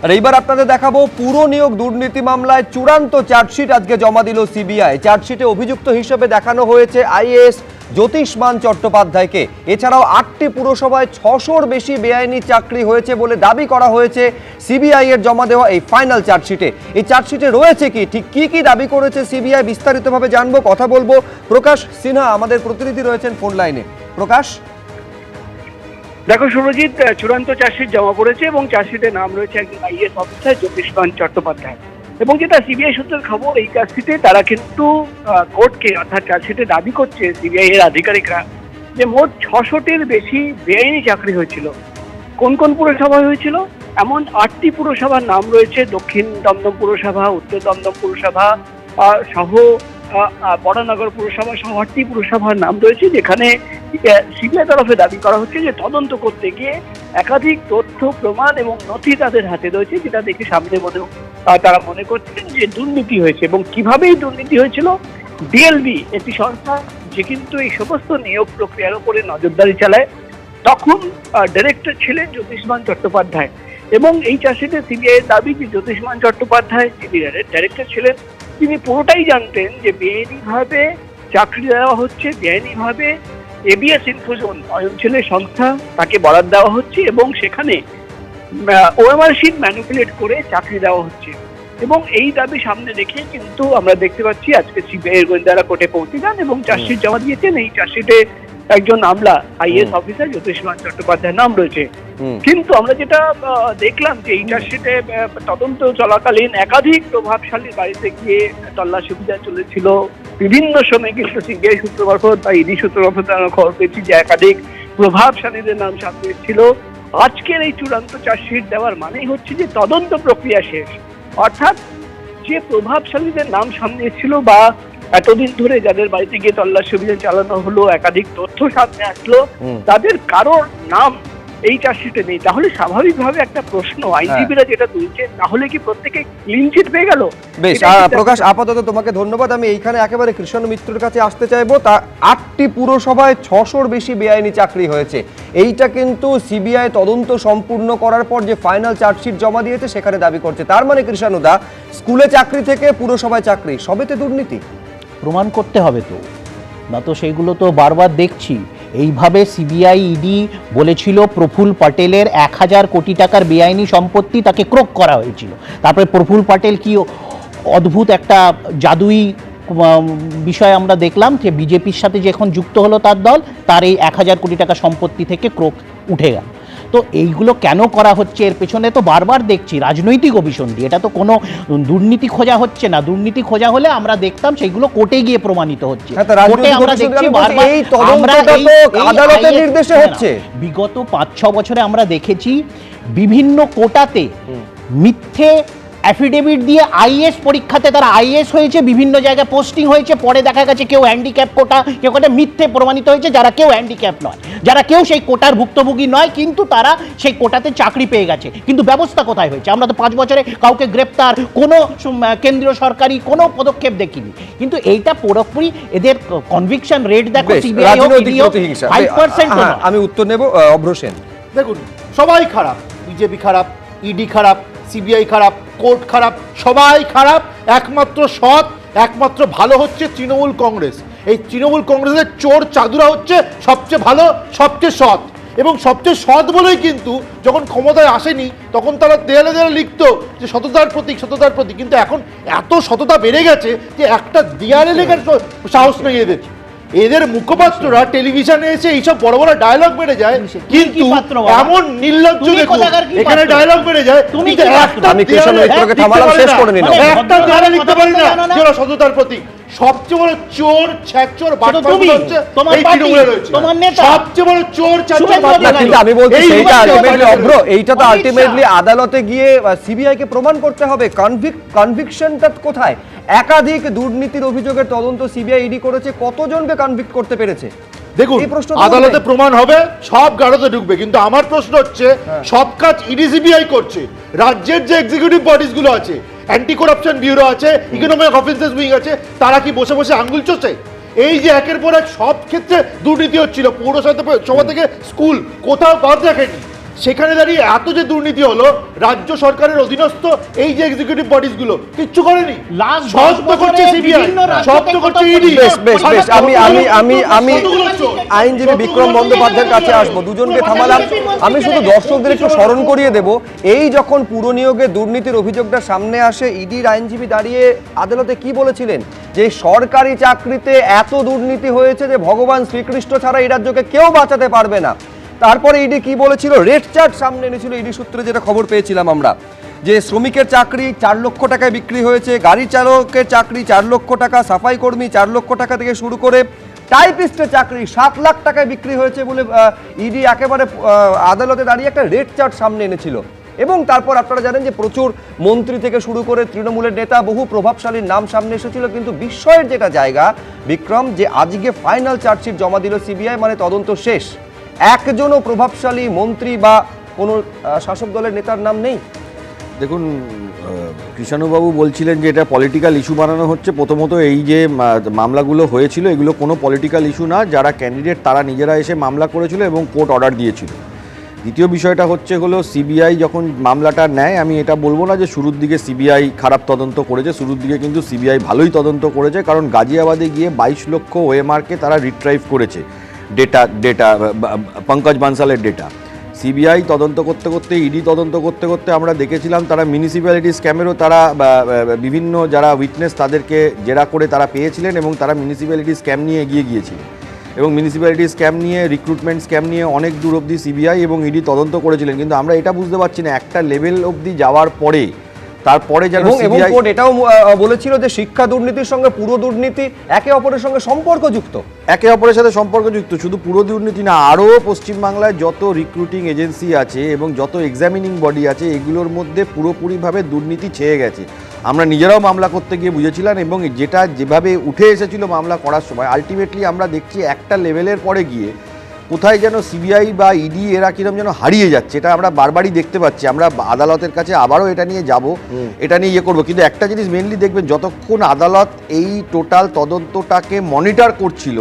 আর এইবার আপনাদের দেখাবো পুরো নিয়োগ দুর্নীতি মামলায় চূড়ান্ত চার্জশিট আজকে জমা দিল সিবিআই। চার্জশিটে অভিযুক্ত হিসেবে দেখানো হয়েছে আইএএস জ্যোতিষ্মান চট্টোপাধ্যায়কে। এছাড়াও 8টি পুরসভায় 600-র বেশি বেআইনি চাকরি হয়েছে বলে দাবি করা হয়েছে সিবিআই এর জমা দেওয়া এই ফাইনাল চার্জশিটে। এই চার্জশিটে রয়েছে কি, ঠিক কি দাবি করেছে সিবিআই, বিস্তারিতভাবে জানবো, কথা বলবো। প্রকাশ সিনহা আমাদের প্রতিনিধি রয়েছেন ফোন লাইনে। প্রকাশ, দেখো সুরজিৎ, চূড়ান্ত চার্জশিট জমা পড়েছে এবং চার্জশিটের নাম রয়েছে একজন আইএএস অফিসার জ্যোতিষ্মান চট্টোপাধ্যায়। এবং যেটা সিবিআই সূত্রের খবর, এই চার্জশিটে তারা কিন্তু কোর্টকে, অর্থাৎ চার্জশিটে দাবি করছে সিবিআই এর আধিকারিকরা যে মোট 600-টির বেশি বেআইনি চাকরি হয়েছিল। কোন কোন পুরসভায় হয়েছিল? এমন 8টি পুরসভার নাম রয়েছে, দক্ষিণ দমদম পুরসভা, উত্তর দমদম পুরসভা সহ বড়নগর পুরসভা সহ 8টি পুরসভার নাম রয়েছে, যেখানে সিবিআই তরফে দাবি করা হচ্ছে যে তদন্ত করতে গিয়ে একাধিক তথ্য প্রমাণ এবং নথি তাদের হাতে রয়েছে, যেটা দেখে সামনে তারা মনে করছেন যে দুর্নীতি হয়েছে। এবং কিভাবেই দুর্নীতি হয়েছিল, ডিএলবি একটি সংস্থা যে কিন্তু এই সমস্ত নিয়োগ প্রক্রিয়ার উপরে নজরদারি চালায়, তখন ডাইরেক্টর ছিলেন জ্যোতিষ্মান চট্টোপাধ্যায়। এবং এই চার্জশিটে সিবিআই এর দাবি যে জ্যোতিষ্মান চট্টোপাধ্যায় যিনি ডাইরেক্টর ছিলেন তিনি পুরোটাই জানতেন যে বেআইনিভাবে চাকরি দেওয়া হচ্ছে, বেআইনিভাবে এবিএস ইনফোজোন অঞ্চলের সংস্থা তাকে বরাদ দেওয়া হচ্ছে এবং সেখানে ওএমআর শিট ম্যানিপুলেট করে চাকরি দেওয়া হচ্ছে। এবং এই দাবি সামনে রেখে কিন্তু আমরা দেখতে পাচ্ছি আজকে সিবিআই এর গোয়েন্দারা কোর্টে পৌঁছে যান এবং চার্জশিট জমা দিয়েছেন। এই চার্জশিটে একজন আমলা আইএস অফিসার জ্যোতিষমান চট্টোপাধ্যায়ের নাম রয়েছে। কিন্তু আমরা যেটা দেখলাম যে এই চার্জশিটে তদন্ত চলাকালীন একাধিক প্রভাবশালী বাড়িতে গিয়ে তল্লাশি অভিযান চলেছিল। বিভিন্ন সময় কিন্তু সিবিআই সূত্র মারফত বা ইডি সূত্র মারফত আমরা খবর পেয়েছি যে একাধিক প্রভাবশালীদের নাম সামনে এসেছিল। আজকের এই চূড়ান্ত চার্জশিট দেওয়ার মানেই হচ্ছে যে তদন্ত প্রক্রিয়া শেষ, অর্থাৎ যে প্রভাবশালীদের নাম সামনে এসেছিল বা এতদিন ধরে যাদের বাড়িতে গিয়ে তল্লাশি অভিযান চালানো হলো, একাধিক তথ্য সামনে আসলো, তাদের কারোর নাম এই চার্জশিটে নেই। তাহলে স্বাভাবিকভাবে একটা প্রশ্ন আইনজীবীরা যেটা তুলছে, তাহলে কি প্রত্যেকে ক্লিন চিট পেয়ে গেল? বেশ প্রকাশ, আপাতত তোমাকে ধন্যবাদ। আমি এইখানে একেবারে কৃষ্ণ মিত্রের কাছে আসতে চাইবো। তা 8টি পুরসভায় 600-র বেশি বেআইনি চাকরি হয়েছে, এইটা কিন্তু সিবিআই তদন্ত সম্পূর্ণ করার পর যে ফাইনাল চার্জশিট জমা দিয়েছে সেখানে দাবি করছে। তার মানে কৃষ্ণদা, স্কুলে চাকরি থেকে পুরসভায় চাকরি সবেতে দুর্নীতি প্রমাণ করতে হবে তো, না তো সেইগুলো তো বারবার দেখছি। এইভাবে সিবিআই ইডি বলেছিল প্রফুল্ল পটেলের 1000 কোটি টাকার বেআইনি সম্পত্তি তাকে ক্রোক করা হয়েছিল। তারপরে প্রফুল্ল পটেল কি অদ্ভুত একটা জাদুই বিষয় আমরা দেখলাম যে বিজেপির সাথে যখন যুক্ত হলো তার দল, তার এই 1000 কোটি টাকা সম্পত্তি থেকে ক্রোক উঠে গেল। তো এইগুলো কেন করা হচ্ছে এর পেছনে তো বারবার দেখছি রাজনৈতিক অভিসন্ধি। এটা তো কোনো দুর্নীতি খোঁজা হচ্ছে না। দুর্নীতি খোঁজা হলে আমরা দেখতাম সেইগুলো কোর্টে গিয়ে প্রমাণিত হচ্ছে। কোর্টে আমরা দেখছি বারবার আদালতের নির্দেশে হচ্ছে। বিগত 5-6 বছরে আমরা দেখেছি বিভিন্ন কোটাতে মিথ্যে অ্যাফিডেভিট দিয়ে আইএস পরীক্ষাতে তারা আইএস হয়েছে, বিভিন্ন জায়গায় পোস্টিং হয়েছে, পরে দেখা গেছে কেউ হ্যান্ডিক্যাপ কোটা, কেউ কোটা মিথ্যে প্রমাণিত হয়েছে, যারা কেউ হ্যান্ডিক্যাপ নয়, যারা কেউ সেই কোটার ভুক্তভোগী নয়, কিন্তু তারা সেই কোটাতে চাকরি পেয়ে গেছে। কিন্তু ব্যবস্থা কোথায় হয়েছে? আমরা তো 5 বছরে কাউকে গ্রেপ্তার, কোনো কেন্দ্রীয় সরকারি কোনো পদক্ষেপ দেখিনি। কিন্তু এইটা পুরোপুরি এদের কনভিকশন রেট দেখো, সিবিআই 5%। আমি উত্তর নেব, অভ্রসেন। দেখুন, সবাই খারাপ, বিজেপি খারাপ, ইডি খারাপ, সিবিআই খারাপ, কোর্ট খারাপ, সবাই খারাপ। একমাত্র সৎ, একমাত্র ভালো হচ্ছে তৃণমূল কংগ্রেস। এই তৃণমূল কংগ্রেসের চোর চাদুরা হচ্ছে সবচেয়ে ভালো, সবচেয়ে সৎ। এবং সবচেয়ে সৎ বলেই কিন্তু যখন ক্ষমতায় আসেনি তখন তারা দেয়ালে দেয়ালে লিখতো যে সততার প্রতীক, সততার প্রতীক। কিন্তু এখন এত সততা বেড়ে গেছে যে একটা দেয়ালে লেখার সাহস নেই এদের। এদের মুখপাত্ররা টেলিভিশনে এসে এইসব বড় বড় ডায়লগ বেড়ে যায়, কিন্তু এমন নির্লজ্জ দেখুন এখানে ডায়লগ বেড়ে যায়। আমি কৃষ্ণ মিত্রকে থামালাম, শেষ করে নিলাম। একটা দেয়ালে লিখতে পারি না যে ওরা সততার প্রতীক। সবচেয়ে বড় চোর ছ্যাচর বাটপার হচ্ছে এই তৃণমূলে রয়েছে। সবচেয়ে বড় চোর ছ্যাচর বাটপার। কিন্তু আমি বলছি সেইটা আলটিমেটলি অভ্র, এইটা তো আলটিমেটলি আদালতে গিয়ে সিবিআই কে প্রমাণ করতে হবে কনভিকশনটা কোথায়। একাধিক দুর্নীতির অভিযোগের তদন্ত সিবিআই ইডি করেছে, কতজনকে কনভিক্ট করতে পেরেছে? দেখুন, আদালতে প্রমাণ হবে, সব গাড়োতে ঢুকবে। কিন্তু আমার প্রশ্ন হচ্ছে, সব কাজ ইডি সিবিআই করছে, রাজ্যের যে এক্সিকিউটিভ বডিজ গুলো আছে, অ্যান্টি করাপশন ব্যুরো আছে, ইকোনমিক অফেন্সেস উইং আছে, তারা কি বসে বসে আঙ্গুল চষে? এই যে একের পর এক সব ক্ষেত্রে দুর্নীতি হচ্ছিল, পৌরসভা থেকে স্কুল কোথাও বাদ রাখেনি। সেখানে দাঁড়িয়ে এত যে দুর্নীতি হলো, রাজ্য সরকারের অধীনস্থ এই যে এক্সিকিউটিভ বডিজ গুলো কিচ্ছু করেনি। সব তো করছে সিবিআই, সব তো করছে ইডি। আমি আইনজীবী বিক্রম বন্দ্যোপাধ্যায়ের কাছে আসবো, দুজনকে থামালাম। আমি শুধু দর্শকদের একটু স্মরণ করিয়ে দেব, এই যখন পুর নিয়োগে দুর্নীতির অভিযোগটা সামনে আসে, ইডির আইনজীবী দাঁড়িয়ে আদালতে কি বলেছিলেন যে সরকারি চাকরিতে এত দুর্নীতি হয়েছে যে ভগবান শ্রীকৃষ্ণ ছাড়া এই রাজ্যকে কেউ বাঁচাতে পারবে না। তারপরে ইডি কি বলেছিল, রেড চার্ট সামনে এনেছিল। ইডি সূত্রে যেটা খবর পেয়েছিলাম আমরা, যে শ্রমিকের চাকরি 4 লক্ষ টাকায় বিক্রি হয়েছে, গাড়ি চালকের চাকরি 4 লক্ষ টাকা, সাফাই কর্মী 4 লক্ষ টাকা থেকে শুরু করে টাইপিস্টের চাকরি 7 লাখ টাকায় বিক্রি হয়েছে বলে ইডি একেবারে আদালতে দাঁড়িয়ে একটা রেড চার্ট সামনে এনেছিল। এবং তারপর আপনারা জানেন যে প্রচুর মন্ত্রী থেকে শুরু করে তৃণমূলের নেতা, বহু প্রভাবশালীর নাম সামনে এসেছিল। কিন্তু বিস্ময়ের যেটা জায়গা বিক্রম, যে আজকে ফাইনাল চার্জশিট জমা দিল সিবিআই, মানে তদন্ত শেষ, একজনও প্রভাবশালী মন্ত্রী বা কোনো শাসক দলের নেতার নাম নেই। দেখুন, কৃষ্ণবাবু বলছিলেন যে এটা পলিটিক্যাল ইস্যু বানানো হচ্ছে। প্রথমত এই যে মামলাগুলো হয়েছিল এগুলো কোনো পলিটিক্যাল ইস্যু না। যারা ক্যান্ডিডেট তারা নিজেরা এসে মামলা করেছিল এবং কোর্ট অর্ডার দিয়েছিল। দ্বিতীয় বিষয়টা হলো সিবিআই যখন মামলাটা নেয়, আমি এটা বলবো না যে শুরুর দিকে সিবিআই খারাপ তদন্ত করেছে, শুরুর দিকে কিন্তু সিবিআই ভালোই তদন্ত করেছে, কারণ গাজিয়াবাদে গিয়ে 22 লক্ষ ওএমআরকে তারা রিট্রাইভ করেছে ডেটা পঙ্কজ বানসালের ডেটা। সিবিআই তদন্ত করতে করতে, ইডি তদন্ত করতে করতে আমরা দেখেছিলাম তারা মিউনিসিপ্যালিটি স্ক্যামেরও তারা বিভিন্ন যারা উইটনেস তাদেরকে জেরা করে তারা পেয়েছিলেন এবং তারা মিউনিসিপ্যালিটি স্ক্যাম নিয়ে এগিয়ে গিয়েছিলেন এবং মিউনিসিপ্যালিটি স্ক্যাম নিয়ে, রিক্রুটমেন্ট স্ক্যাম নিয়ে অনেক দূর অবধি সিবিআই এবং ইডি তদন্ত করেছিলেন। কিন্তু আমরা এটা বুঝতে পারছি না একটা লেভেল অবধি যাওয়ার পরে তারপরে যেন এবং সিবিআই কোর্ট এটাও বলেছিল যে শিক্ষা দুর্নীতির সঙ্গে পুরো দুর্নীতি একে অপরের সঙ্গে সম্পর্কযুক্ত। একে অপরের সাথে সম্পর্কযুক্ত, শুধু পুরো দুর্নীতি না, আরও পশ্চিমবাংলায় যত রিক্রুটিং এজেন্সি আছে এবং যত এক্সামিনিং বডি আছে এগুলোর মধ্যে পুরোপুরিভাবে দুর্নীতি ছেয়ে গেছে। আমরা নিজেরাও মামলা করতে গিয়ে বুঝেছিলাম এবং যেটা যেভাবে উঠে এসেছিল মামলা করার সময়, আলটিমেটলি আমরা দেখছি একটা লেভেলের পরে গিয়ে কোথায় যেন সিবিআই বা ইডি এরা কিরকম যেন হারিয়ে যাচ্ছে। এটা আমরা বারবারই দেখতে পাচ্ছি। আমরা আদালতের কাছে আবারও এটা নিয়ে যাব, এটা নিয়ে ইয়ে করবো, কিন্তু একটা জিনিস মেনলি দেখবেন, যতক্ষণ আদালত এই টোটাল তদন্তটাকে মনিটর করছিল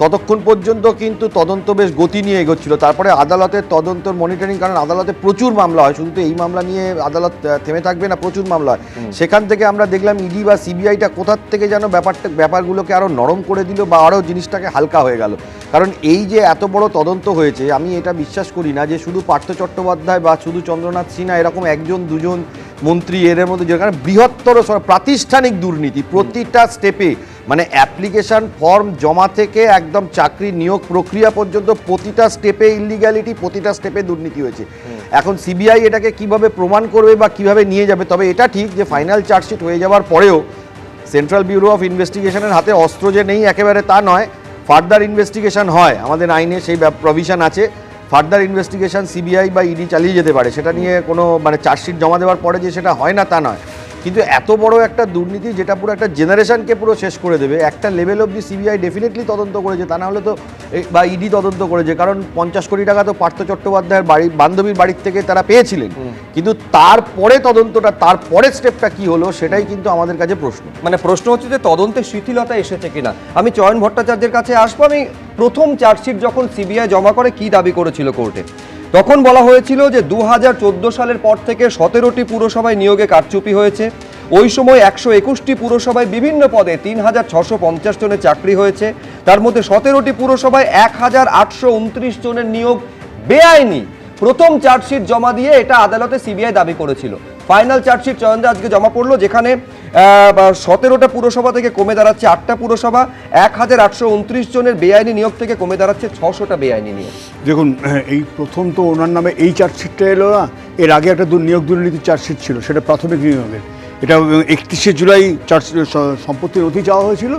ততক্ষণ পর্যন্ত কিন্তু তদন্ত বেশ গতি নিয়ে এগোচ্ছিল। তারপরে আদালতের তদন্তর মনিটরিং, কারণ আদালতে প্রচুর মামলা হয়, শুধু তো এই মামলা নিয়ে আদালত থেমে থাকবে না, প্রচুর মামলা হয়। সেখান থেকে আমরা দেখলাম ইডি বা সিবিআইটা কোথার থেকে যেন ব্যাপারগুলোকে আরও নরম করে দিল বা আরও জিনিসটাকে হালকা হয়ে গেল। কারণ এই যে এত বড় তদন্ত হয়েছে, আমি এটা বিশ্বাস করি না যে শুধু পার্থ চট্টোপাধ্যায় বা শুধু চন্দ্রনাথ সিনহা এরকম একজন দুজন মন্ত্রী এর মধ্যে, যেখানে বৃহত্তর প্রাতিষ্ঠানিক দুর্নীতি প্রতিটা স্টেপে, মানে অ্যাপ্লিকেশন ফর্ম জমা থেকে একদম চাকরি নিয়োগ প্রক্রিয়া পর্যন্ত প্রতিটা স্টেপে ইলিগ্যালিটি, প্রতিটা স্টেপে দুর্নীতি হয়েছে। এখন সিবিআই এটাকে কিভাবে প্রমাণ করবে বা কিভাবে নিয়ে যাবে, তবে এটা ঠিক যে ফাইনাল চার্জশিট হয়ে যাওয়ার পরেও সেন্ট্রাল ব্যুরো অফ ইনভেস্টিগেশনের হাতে অস্ত্র যে নেই একেবারে তা নয়, ফার্দার ইনভেস্টিগেশন হয়, আমাদের আইনে সেই প্রভিশন আছে, ফার্দার ইনভেস্টিগেশন সিবিআই বা ইডি চালিয়ে যেতে পারে, সেটা নিয়ে কোনো মানে চার্জশিট জমা দেওয়ার পরে যে সেটা হয় না তা নয়। কিন্তু এত বড় একটা দুর্নীতি যেটা পুরো একটা জেনারেশনকে পুরো শেষ করে দেবে, একটা লেভেল অবধি সিবিআই ডেফিনেটলি তদন্ত করেছে, তা না হলে তো বা ইডি তদন্ত করেছে, কারণ 50 কোটি টাকা তো পার্থ চট্টোপাধ্যায়ের বান্ধবীর বাড়ির থেকে তারা পেয়েছিলেন। কিন্তু তারপরে তদন্তটা, তারপরে স্টেপটা কি হলো সেটাই কিন্তু আমাদের কাছে প্রশ্ন। মানে প্রশ্ন হচ্ছে যে তদন্তে শিথিলতা এসেছে কিনা। আমি চয়ন ভট্টাচার্যের কাছে আসবো। আমি প্রথম চার্জশিট যখন সিবিআই জমা করে কি দাবি করেছিল কোর্টে, তখন বলা হয়েছিল যে 2014 সালের পর থেকে 17টি পুরসভায় নিয়োগে কারচুপি হয়েছে। ওই সময় 121টি পুরসভায় বিভিন্ন পদে 3650 জনের চাকরি হয়েছে। তার মধ্যে 17টি পুরসভায় 1829 জনের নিয়োগ বেআইনি। প্রথম চার্জশিট জমা দিয়ে এটা আদালতে সিবিআই দাবি করেছিল। ফাইনাল চার্জশিট চয়নদা আজকে জমা পড়লো, যেখানে 17টা পুরসভা থেকে কমে দাঁড়াচ্ছে 8টা পুরসভা, 1829 জনের বেআইনি নিয়োগ থেকে কমে দাঁড়াচ্ছে 600টা বেআইনি নিয়োগ। দেখুন, এই প্রথম তো ওনার নামে এই চার্জশিটটা এলো না, এর আগে একটা নিয়োগ দুর্নীতির চার্জশিট ছিল, সেটা প্রাথমিক নিয়োগের। এটা 31শে জুলাই সম্পত্তির নথি চাওয়া হয়েছিল,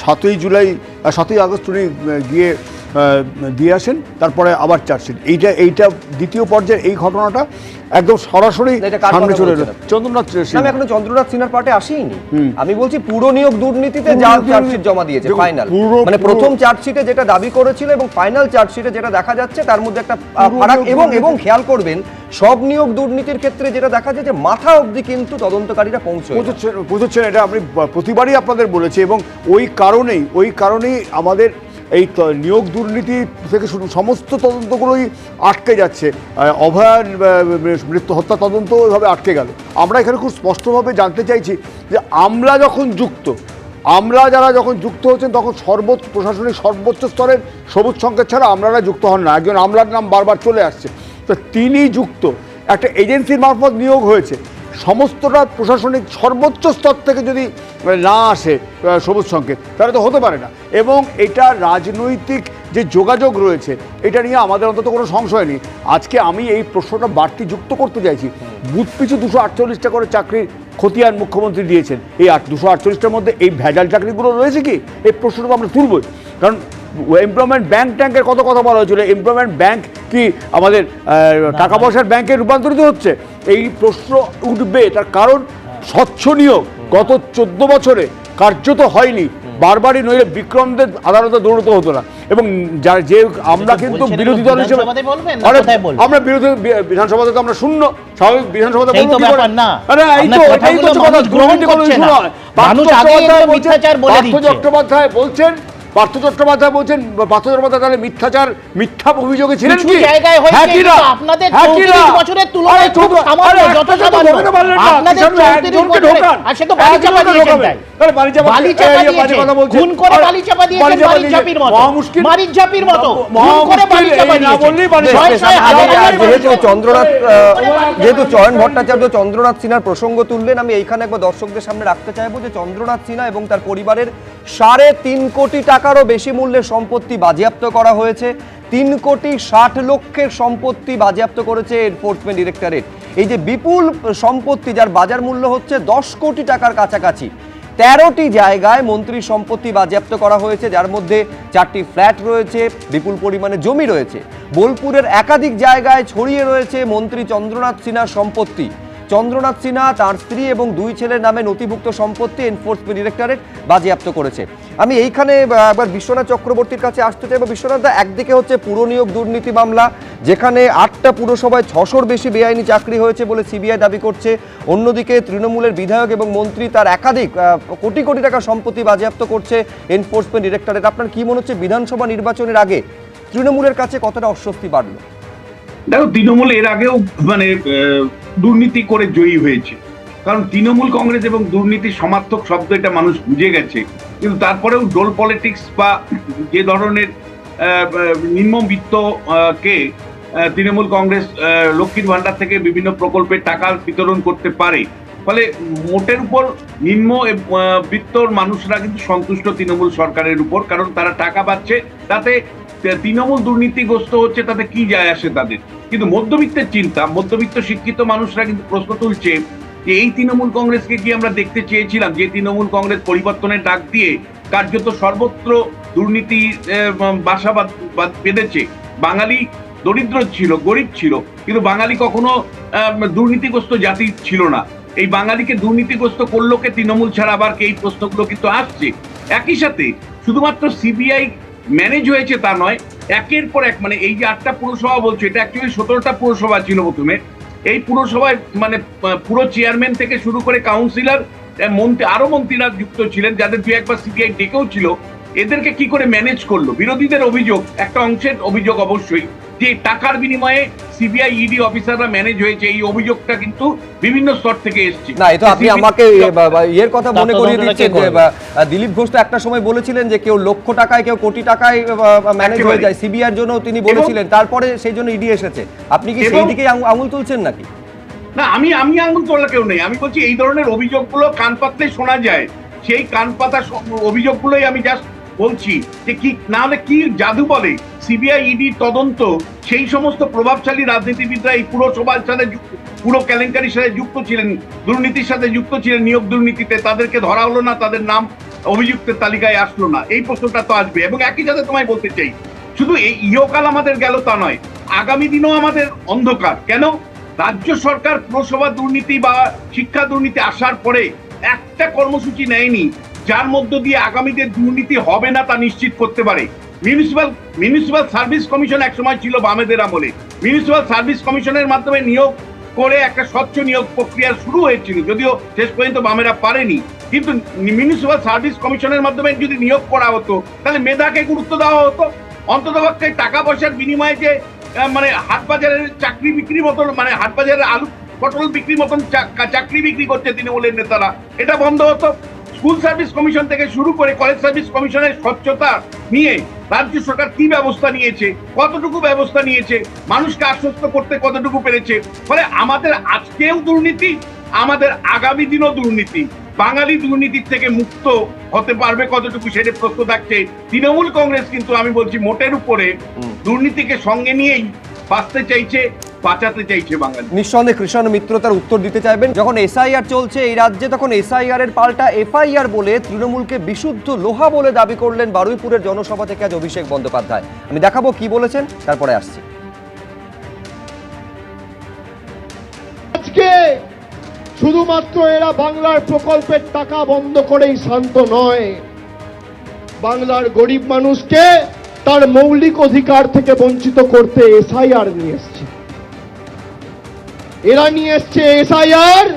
7ই আগস্ট উনি গিয়ে দিয়ে আসেন, তারপরে আবার চার্জশিট। এইটা দ্বিতীয় পর্যায়ে এই ঘটনাটা একদম সরাসরি সামনে চলে এলো। চন্দ্রনাথ সিনহা, আমি এখনো চন্দ্রনাথ সিনহার পার্টে আসিনি। আমি বলছি পুরো নিয়োগ দুর্নীতিতে যা চার্জশিট জমা দিয়েছে ফাইনাল, মানে প্রথম চার্জশিটে যেটা দাবি করেছিল এবং ফাইনাল চার্জশিটে যেটা দেখা যাচ্ছে তার মধ্যে একটা ফারাক। এবং খেয়াল করবেন, সব নিয়োগ দুর্নীতির ক্ষেত্রে যেটা দেখা যায় যে মাথা অবধি কিন্তু তদন্তকারীরা পৌঁছচ্ছেন। এটা আমি প্রতিবারই আপনাদের বলেছি এবং ওই কারণেই আমাদের এই নিয়োগ দুর্নীতি থেকে শুরু সমস্ত তদন্তগুলোই আটকে যাচ্ছে। অভয়ার মৃত্যু হত্যা তদন্ত ওইভাবে আটকে গেল। আমরা এখানে খুব স্পষ্টভাবে জানতে চাইছি যে আমরা যারা যখন যুক্ত হচ্ছেন তখন প্রশাসনিক সর্বোচ্চ স্তরের সবুজ সংকেত ছাড়া আমলারা যুক্ত হন না। একজন আমলার নাম বারবার চলে আসছে, তো তিনি যুক্ত, একটা এজেন্সির মারফত নিয়োগ হয়েছে। সমস্তটা প্রশাসনিক সর্বোচ্চ স্তর থেকে যদি না আসে সবুজ সংকেত, তাহলে তো হতে পারে না। এবং এটা রাজনৈতিক যে যোগাযোগ রয়েছে এটা নিয়ে আমাদের অন্তত কোনো সংশয় নেই। আজকে আমি এই প্রশ্নটা বাড়তি যুক্ত করতে চাইছি। বুথ পিছু 248টা করে চাকরির খতিয়ান মুখ্যমন্ত্রী দিয়েছেন। এই 248টার মধ্যে এই ভেজাল চাকরিগুলো রয়েছে কি, এই প্রশ্নটা তো আমরা তুলবই। কারণ এমপ্লয়মেন্ট ব্যাংকের কত কথা বলা হয়েছিল, এমপ্লয়মেন্ট ব্যাংক কি আমাদের টাকা পয়সার ব্যাংকে রূপান্তরিত হচ্ছে, এই প্রশ্ন উঠবে। তার কারণ স্বচ্ছ নিয়োগ গত 14 বছরে কার্যত হয়নি, বারবারই নইলে বিক্রমদের আদালতে দৌড়তে হতো না। এবং যে আমরা কিন্তু বিরোধী দল হিসেবে, আমরা বিধানসভাতে তো আমরা শূন্য, স্বাভাবিক বিধানসভাতে পার্থ চট্টোপাধ্যায় বলছেন পার্থ চট্টোপাধ্যায় বলছেন, পার্থ চট্টোপাধ্যায় তাহলে মিথ্যা অভিযোগে ছিলেন কিছু কি? জায়গায় হয়েছে, হ্যাঁ কি না? কিন্তু আপনাদের হ্যাঁ কি না? 34 বছরের তুলনায় আরে খুব সামান্য, আরে যত একটা তো সামান্য। ঢোকাতে পারলেন না। আপনাদের কিষাণরা 34 একজনকে বছরে- ঢোকান। আর সে তো বালি চাপা একজনকে দিয়েছেন ঢোকাবেন। তাই। তাহলে বালি চাপা বালি চাপা এই বাজে দিয়েছেন। কথা বলছেন। খুন করে বালি চাপা দিয়েছেন, বালি চাপা বালির ঝাঁপির মতো। মহা মুশকিল। বালির ঝাঁপির মতো। মহা খুন করে বালি মুশকিল, চাপা এই না দিয়েছেন। বললেই বালি ছয় চাপা। ছয় আমি হাজার যেহেতু হাজার চন্দ্রনাথ বালি যেহেতু চাপা চয়ন দিয়েছেন। ভট্টাচার্য চন্দ্রনাথ সিনহার প্রসঙ্গ তুললেন, আমি এইখানে একবার দর্শকদের সামনে রাখতে চাইবো যে চন্দ্রনাথ সিনহা এবং তার পরিবারের 3.5 কোটি টাকারও বেশি মূল্যের সম্পত্তি বাজেয়াপ্ত করা হয়েছে। 3,60,00,000 সম্পত্তি বাজেয়াপ্ত করেছে এনফোর্সমেন্ট ডিরেক্টরেট। এই যে বিপুল সম্পত্তি, যার বাজার মূল্য হচ্ছে 10 কোটি টাকার কাছাকাছি, 13টি জায়গায় মন্ত্রীর সম্পত্তি বাজেয়াপ্ত করা হয়েছে, যার মধ্যে 4টি ফ্ল্যাট রয়েছে, বিপুল পরিমাণে জমি রয়েছে। বোলপুরের একাধিক জায়গায় ছড়িয়ে রয়েছে মন্ত্রী চন্দ্রনাথ সিনহার সম্পত্তি। চন্দ্রনাথ সিনহা, তার স্ত্রী এবং 2 ছেলের নামে নথিভুক্ত সম্পত্তি এনফোর্সমেন্ট ডিরেক্টরেট বাজেয়াপ্ত করেছে। আমি এইখানে একবার বিশ্বনাথ চক্রবর্তীর কাছে আসতে চাইব। বিশ্বনাথ দা, একদিকে হচ্ছে পুরনিয়োগ দুর্নীতি মামলা, যেখানে 8টা পুরসভায় 600-র বেশি বেআইনি চাকরি হয়েছে বলে সিবিআই দাবি করছে। অন্যদিকে তৃণমূলের বিধায়ক এবং মন্ত্রী তার একাধিক কোটি কোটি টাকা সম্পত্তি বাজেয়াপ্ত করছে এনফোর্সমেন্ট ডিরেক্টরেট। আপনার কি মনে হচ্ছে বিধানসভা নির্বাচনের আগে তৃণমূলের কাছে কতটা অস্বস্তি বাড়লো? দেখো, তৃণমূল এর আগেও মানে দুর্নীতি করে জয়ী হয়েছে, কারণ তৃণমূল কংগ্রেস এবং দুর্নীতি সমার্থক শব্দ এটা মানুষ বুঝে গেছে। কিন্তু তারপরেও ডোল পলিটিক্স বা যে ধরনের নিম্নবিত্ত কে তৃণমূল কংগ্রেস লক্ষ্মীর ভান্ডার থেকে বিভিন্ন প্রকল্পের টাকা বিতরণ করতে পারে, ফলে মোটের উপর নিম্ন বিত্তর মানুষরা কিন্তু সন্তুষ্ট তৃণমূল সরকারের উপর, কারণ তারা টাকা পাচ্ছে, তাতে তৃণমূল দুর্নীতিগ্রস্ত হচ্ছে, তাতে কি যায় আসে তাদের। কিন্তু মধ্যবিত্তের চিন্তা, মধ্যবিত্ত শিক্ষিত মানুষরা কিন্তু প্রশ্ন তুলছে যে এই তৃণমূল কংগ্রেসকে কি আমরা দেখতে চেয়েছিলাম, যে তৃণমূল কংগ্রেস পরিবর্তনের ডাক দিয়ে কার্যত সর্বত্র দুর্নীতি বাসা বেঁধেছে। বাঙালি দরিদ্র ছিল, গরিব ছিল, কিন্তু বাঙালি কখনো দুর্নীতিগ্রস্ত জাতি ছিল না। এই বাঙালিকে দুর্নীতিগ্রস্ত করলো কে, তৃণমূল ছাড়া আবার কে, এই প্রশ্নগুলো কিন্তু আসছে। একই সাথে শুধুমাত্র সিবিআই ম্যানেজ হয়েছে তা নয়, একের পর এক, মানে এই যে 8টা পুরসভা বলছে, এটা অ্যাকচুয়ালি 17টা পুরসভা ছিল প্রথমে। এই পুরসভায় মানে পুরো চেয়ারম্যান থেকে শুরু করে কাউন্সিলর, মন্ত্রী, আরো মন্ত্রীরা যুক্ত ছিলেন, যাদের 2-1বার সিবিআই ডেকেও ছিল। এদেরকে কি করে ম্যানেজ করলো? বিরোধীদের অভিযোগ, একটা অংশের অভিযোগ অবশ্যই, যে টাকার বিনিময়ে সিবিআই ইডি অফিসাররা ম্যানেজ হয়েছে। এই অভিযোগটা কিন্তু বিভিন্ন স্তর থেকে এসেছে। না, এটা আপনি আমাকে এর কথা মনে করিয়ে দিচ্ছেন যে দিলীপ ঘোষ তো একটা সময় বলেছিলেন যে কেউ লক্ষ টাকায়, কেউ কোটি টাকায় ম্যানেজ হয়ে যায়, সিবিআইয়ের জন্য তিনি বলেছিলেন, তারপরে সেই জন্য ইডি এসেছে। আপনি কি সেই দিকেই আঙুল তুলছেন নাকি? না, আমি আঙুল তোলা কেউ নেই। আমি বলছি এই ধরনের অভিযোগগুলো কান পাতলে শোনা যায়, সেই কান পাতা অভিযোগগুলোই আমি জাস্ট বলছি যে কি না হলে কি জাদু বলে সিবিআই ইডি তদন্ত, সেই সমস্ত প্রভাবশালী রাজনীতিবিদরা এই পুরসভার সাথে পুরো কেলেঙ্কারির সাথে যুক্ত ছিলেন, দুর্নীতির সাথে যুক্ত ছিলেন, নিয়োগ দুর্নীতিতে, তাদেরকে ধরা হলো না, তাদের নাম অভিযুক্তের তালিকায় আসলো না, এই প্রশ্নটা তো আসবে। এবং একই সাথে তোমায় বলতে চাই, শুধু এই ইহকাল আমাদের গেল তা নয়, আগামী দিনও আমাদের অন্ধকার। কেন? রাজ্য সরকার পুরসভা দুর্নীতি বা শিক্ষা দুর্নীতি আসার পরে একটা কর্মসূচি নেয়নি যার মধ্য দিয়ে আগামীতে দুর্নীতি হবে না তা নিশ্চিত করতে পারে। মিউনিসিপাল সার্ভিস কমিশন একসময় ছিল বামেদের আমলে, মিউনিসিপাল সার্ভিস কমিশনের মাধ্যমে নিয়োগ করে একটা স্বচ্ছ নিয়োগ প্রক্রিয়া শুরু হয়েছিল, যদিও শেষ পর্যন্ত বামেরা পারেনি। কিন্তু মিউনিসিপাল সার্ভিস কমিশনের মাধ্যমে যদি নিয়োগ করা হতো, তাহলে মেধাকে গুরুত্ব দেওয়া হতো। অন্ততপক্ষে টাকা পয়সার বিনিময়ে যে মানে হাট বাজারের চাকরি বিক্রি মতন, মানে হাট বাজারের আলু পটল বিক্রি মতন চাকরি বিক্রি করছে তৃণমূলের নেতারা, এটা বন্ধ হতো। স্কুল সার্ভিস কমিশন থেকে শুরু করে কলেজ সার্ভিস কমিশনের স্বচ্ছতা নিয়ে রাজ্য সরকার কি ব্যবস্থা নিয়েছে, কতটুকু ব্যবস্থা নিয়েছে, মানুষকে আশ্বস্ত করতে কতটুকু পেরেছে। ফলে আমাদের আজকেও দুর্নীতি, আমাদের আগামী দিনও দুর্নীতি। বাঙালি দুর্নীতির থেকে মুক্ত হতে পারবে কতটুকু, সেটা প্রশ্ন থাকছে। তৃণমূল কংগ্রেস কিন্তু আমি বলছি মোটের উপরে দুর্নীতিকে সঙ্গে নিয়েই বাঁচতে চাইছে, বাঁচাতে চাইছে বাঙালি। নিঃসন্দেহে কৃষ্ণ মিত্র তার উত্তর দিতে চাইবেন। যখন এসআইআর চলছে এই রাজ্যে, তখন এসআইআর এর পাল্টা এফআইআর বলে তৃণমূলকে বিশুদ্ধ লোহা বলে দাবি করলেন বারুইপুরের জনসভা থেকে আজ অভিষেক বন্দ্যোপাধ্যায়। আমি দেখাবো কি বলেছেন, তারপরে আসছি। আজকে শুধুমাত্র এরা বাংলার প্রকল্পের টাকা বন্ধ করেই শান্ত নয়, বাংলার গরিব মানুষকে তার মৌলিক অধিকার থেকে বঞ্চিত করতে এসআইআর নিয়ে এসছে। এরা নিয়ে এসছে এসআইআর,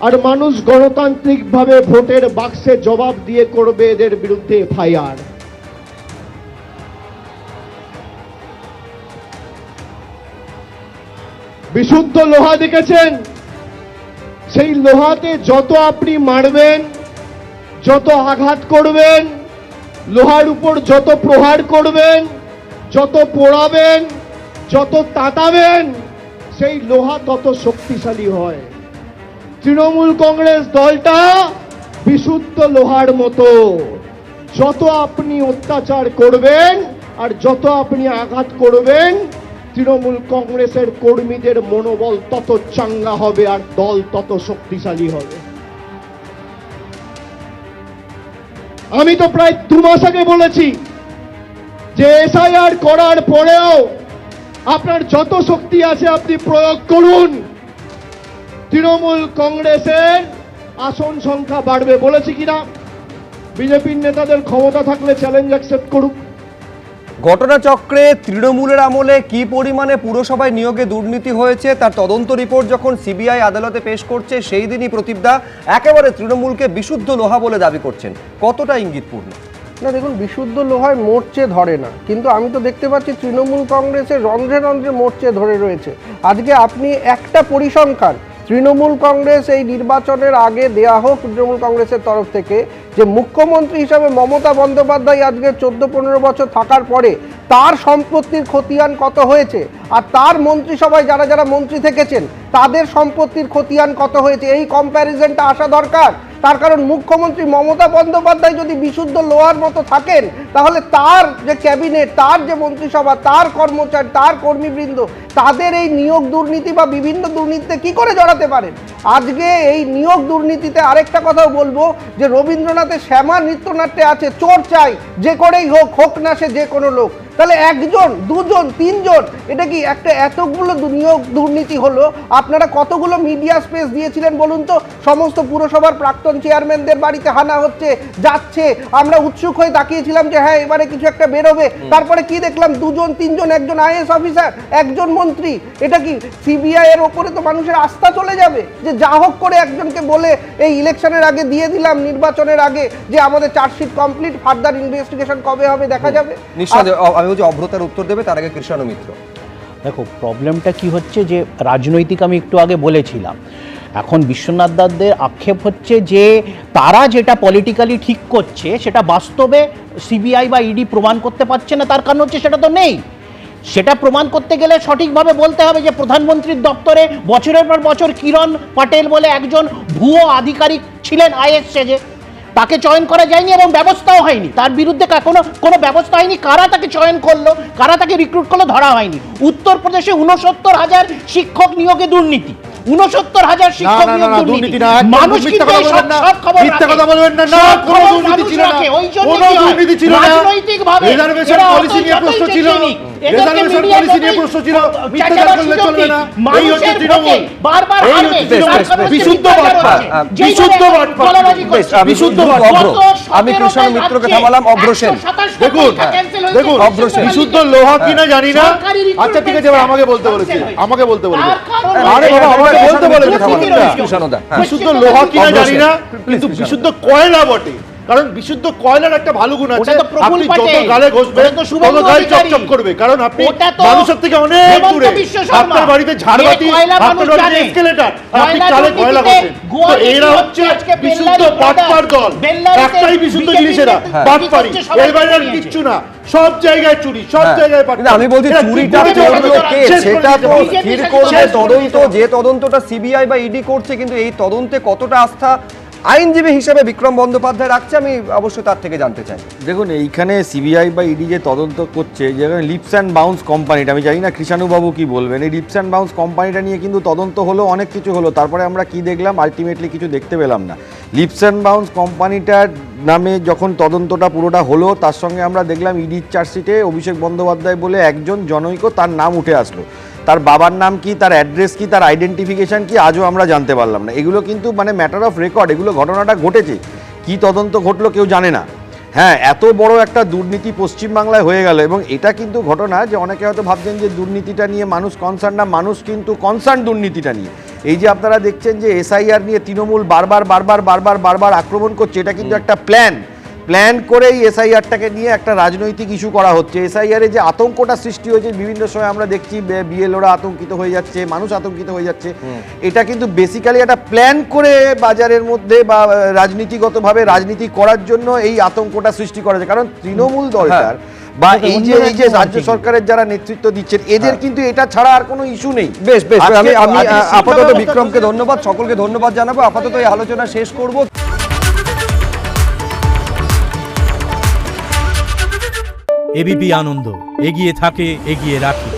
আর মানুষ গণতান্ত্রিকভাবে ভোটের বাক্সে জবাব দিয়ে করবে এদের বিরুদ্ধে এফআইআর। বিশুদ্ধ লোহা দেখেছেন? সেই লোহাতে যত আপনি মারবেন, যত আঘাত করবেন, লোহার উপর যত প্রহার করবেন, যত পোড়াবেন, যত তাতাবেন, সেই লোহা তত শক্তিশালী হয়। তৃণমূল কংগ্রেস দলটা বিশুদ্ধ লোহার মতো, যত আপনি অত্যাচার করবেন আর যত আপনি আঘাত করবেন, তৃণমূল কংগ্রেসের কর্মীদের মনোবল তত চাঙ্গা হবে আর দল তত শক্তিশালী হবে। আমি তো প্রায় 2 মাস আগে বলেছি যে এসআইআর করার পরেও আপনার যত শক্তি আছে আপনি প্রয়োগ করুন, তৃণমূল কংগ্রেসের আসন সংখ্যা বাড়বে। বলেছি কিনা? বিজেপির নেতাদের ক্ষমতা থাকলে চ্যালেঞ্জ অ্যাকসেপ্ট করুক। ঘটনাচক্রে তৃণমূলের আমলে কি পরিমাণে পুরসভায় নিয়োগে দুর্নীতি হয়েছে তার তদন্ত রিপোর্ট যখন সিবিআই আদালতে পেশ করছে, সেই দিনই প্রদীপদা একেবারে তৃণমূলকে বিশুদ্ধ লোহা বলে দাবি করছেন। কতটা ইঙ্গিতপূর্ণ? না দেখুন, বিশুদ্ধ লোহায় মোর্চে ধরে না, কিন্তু আমি তো দেখতে পাচ্ছি তৃণমূল কংগ্রেসের রন্ধ্রে রন্ধ্রে মোর্চে ধরে রয়েছে। আজকে আপনি একটা পরিসংখ্যান তৃণমূল কংগ্রেস এই নির্বাচনের আগে দেয়া হোক তৃণমূল কংগ্রেসের তরফ থেকে, যে মুখ্যমন্ত্রী হিসাবে মমতা বন্দ্যোপাধ্যায় আজকে 14-15 বছর থাকার পরে তার সম্পত্তির খতিয়ান কত হয়েছে, আর তার মন্ত্রিসভায় যারা যারা মন্ত্রী থেকেছেন তাদের সম্পত্তির খতিয়ান কত হয়েছে, এই কম্প্যারিজনটা আসা দরকার। তার কারণ মুখ্যমন্ত্রী মমতা বন্দ্যোপাধ্যায় যদি বিশুদ্ধ লোহার মতো থাকেন, তাহলে তার যে ক্যাবিনেট, তার যে মন্ত্রিসভা, তার কর্মচারী, তার কর্মীবৃন্দ, তাদের এই নিয়োগ দুর্নীতি বা বিভিন্ন দুর্নীতিতে কি করে জড়াতে পারেন? আজকে এই নিয়োগ দুর্নীতিতে আরেকটা কথাও বলবো, যে রবীন্দ্রনাথের শ্যামা নৃত্যনাট্যে আছে, চোর চাই যে করেই হোক, হোক না সে যে কোনো লোক। তাহলে 1 জন 2 জন 3 জন, এটা কি একটা এতগুলো নিয়োগ দুর্নীতি হলো? আপনারা কতগুলো মিডিয়া স্পেস দিয়েছিলেন বলুন তো? সমস্ত পুরসভার প্রাক্তন চেয়ারম্যানদের বাড়িতে হানা হচ্ছে, যাচ্ছে, আমরা উৎসুক হয়ে তাকিয়েছিলাম যে হ্যাঁ এবারে কিছু একটা বেরোবে। তারপরে কি দেখলাম? 2 জন 3 জন, 1 জন আইএএস অফিসার, 1 জন মন্ত্রী। এটা কি সিবিআই এর ওপরে তো মানুষের আস্থা চলে যাবে? যে যা হোক করে একজনকে বলে এই ইলেকশনের আগে দিয়ে দিলাম, নির্বাচনের আগে, যে আমাদের চার্জশিট কমপ্লিট, ফার্দার ইনভেস্টিগেশন কবে হবে দেখা যাবে। নিশ্চয় আমি বলছি অভ্রতার উত্তর দেবে, তার আগে কৃষ্ণ মিত্র। দেখো প্রবলেমটা কি হচ্ছে, যে রাজনৈতিক আমি একটু আগে বলেছিলাম, এখন বিশ্বনাথ দাসদের আক্ষেপ হচ্ছে যে তারা যেটা পলিটিক্যালি ঠিক করছে সেটা বাস্তবে সিবিআই বা ইডি প্রমাণ করতে পারছে না। তার কারণ হচ্ছে সেটা তো নেই। সেটা প্রমাণ করতে গেলে সঠিকভাবে বলতে হবে যে প্রধানমন্ত্রীর দপ্তরে বছরের পর বছর কিরণ পাটেল বলে একজন ভুয়ো আধিকারিক ছিলেন আইএস সেজে, তাকে চয়ন করা যায়নি এবং ব্যবস্থাও হয়নি, তার বিরুদ্ধে কোনো ব্যবস্থা হয়নি। কারা তাকে চয়ন করলো, কারা তাকে রিক্রুট করলো, ধরা হয়নি। উত্তরপ্রদেশে 69,000 শিক্ষক নিয়োগে দুর্নীতি, 69,000 শিক্ষক নিয়োগ দুর্নীতি। মানুষ কিন্তু এই সব খবর মিথ্যা কথা বলবেন না, না কোনো দুর্নীতি ছিল না, কোনো দুর্নীতি ছিল না। রিজার্ভেশন পলিসি নিয়ে প্রশ্ন ছিল, রিজার্ভেশন পলিসি নিয়ে প্রশ্ন ছিল, মিথ্যা কথা বললে চলবে না। এই হচ্ছে তৃণমূল, বারবার হারবে, বিশুদ্ধ বাটপার, বিশুদ্ধ বাটপার, বিশুদ্ধ বাটপার। আমি কৃষ্ণ মিত্রকে থামালাম। অভ্রসেন, দেখুন দেখুন, বিশুদ্ধ লোহা কিনা জানি না। আচ্ছা ঠিক আছে, এবার আমাকে বলতে বলেছে, আমাকে বলতে বলেছে। আরে বাবা আমাকে বলতে বলেছে, বিশুদ্ধ লোহা কিনা জানি না, কিন্তু বিশুদ্ধ কয়লা বটে। কারণ বিশুদ্ধ কয়লার একটা ভালো গুণ আছে, আপনি যত গালে ঘষবেন তত গায়ে চকচক করবে, কারণ আপনি মানুষের থেকে অনেক দূরে। আপনার বাড়িতে ঝাড়বাতি, আপনার বাড়িতে এসকেলেটর, আপনি চালে কয়লা ঘষেন। তো এরা হচ্ছে বিশুদ্ধ বাটপার দল। একটাই বিশুদ্ধ জিনিস এরা, বাটপারি। এর বাইরে আর কিচ্ছু না, সব জায়গায় চুরি, সব জায়গায় পাটপারি। আমি বলছি চুরিটা করলো কে সেটা তো স্থির করবে তদন্ত, যে তদন্তটা সিবিআই বা ইডি করছে। কিন্তু এই তদন্তে কতটা আস্থা আইনজীবী হিসেবে বিক্রম বন্দ্যোপাধ্যায় রাখছে, আমি অবশ্যই তার থেকে জানতে চাই। দেখুন এইখানে সিবিআই বা ইডি যে তদন্ত করছে, যেখানে লিপস অ্যান্ড বাউন্স কোম্পানিটা, আমি জানি না কৃষাণুবাবু কি বলবেন, এই লিপস অ্যান্ড বাউন্স কোম্পানিটা নিয়ে কিন্তু তদন্ত হলো, অনেক কিছু হলো, তারপরে আমরা কি দেখলাম, আলটিমেটলি কিছু দেখতে পেলাম না। লিপস অ্যান্ড বাউন্স কোম্পানিটার নামে যখন তদন্তটা পুরোটা হলো, তার সঙ্গে আমরা দেখলাম ইডির চার্জশিটে অভিষেক বন্দ্যোপাধ্যায় বলে একজন জনৈক, তার নাম উঠে আসলো। তার বাবার নাম কি, তার অ্যাড্রেস কি, তার আইডেন্টিফিকেশান কি, আজও আমরা জানতে পারলাম না। এগুলো কিন্তু মানে ম্যাটার অফ রেকর্ড, এগুলো ঘটনাটা ঘটেছে, কি তদন্ত ঘটলো কেউ জানে না। হ্যাঁ, এত বড় একটা দুর্নীতি পশ্চিমবাংলায় হয়ে গেল, এবং এটা কিন্তু ঘটনা যে অনেকে হয়তো ভাবছেন যে দুর্নীতিটা নিয়ে মানুষ কনসার্ন না, মানুষ কিন্তু কনসার্ন দুর্নীতিটা নিয়ে। এই যে আপনারা দেখছেন যে এসআইআর নিয়ে তৃণমূল বারবার আক্রমণ করছে, এটা কিন্তু একটা প্ল্যান। প্ল্যান করে এই এসআইআরটাকে নিয়ে একটা রাজনৈতিক ইস্যু করা হচ্ছে। এসআইআরে যে আতঙ্কটা সৃষ্টি হয়েছে বিভিন্ন সময় আমরা দেখছি, বিএলওরা আতঙ্কিত হয়ে যাচ্ছে, মানুষ আতঙ্কিত হয়ে যাচ্ছে, এটা কিন্তু বেসিক্যালি একটা প্ল্যান করে বাজারের মধ্যে বা রাজনীতিগতভাবে রাজনীতি করার জন্য এই আতঙ্কটা সৃষ্টি করা হয়েছে। কারণ তৃণমূল দলটার বা এই যে রাজ্য সরকারের যারা নেতৃত্ব দিচ্ছেন এদের কিন্তু এটা ছাড়া আর কোনো ইস্যু নেই। বেশ বেশ, আমি আজকে- আমি আজকে আপাতত শিক্ষা বিক্রমকে ধন্যবাদ, সকলকে ধন্যবাদ জানাবো। আপাতত এই আলোচনা শেষ করব। এবিপি আনন্দ, এগিয়ে থাকে, এগিয়ে রাখে।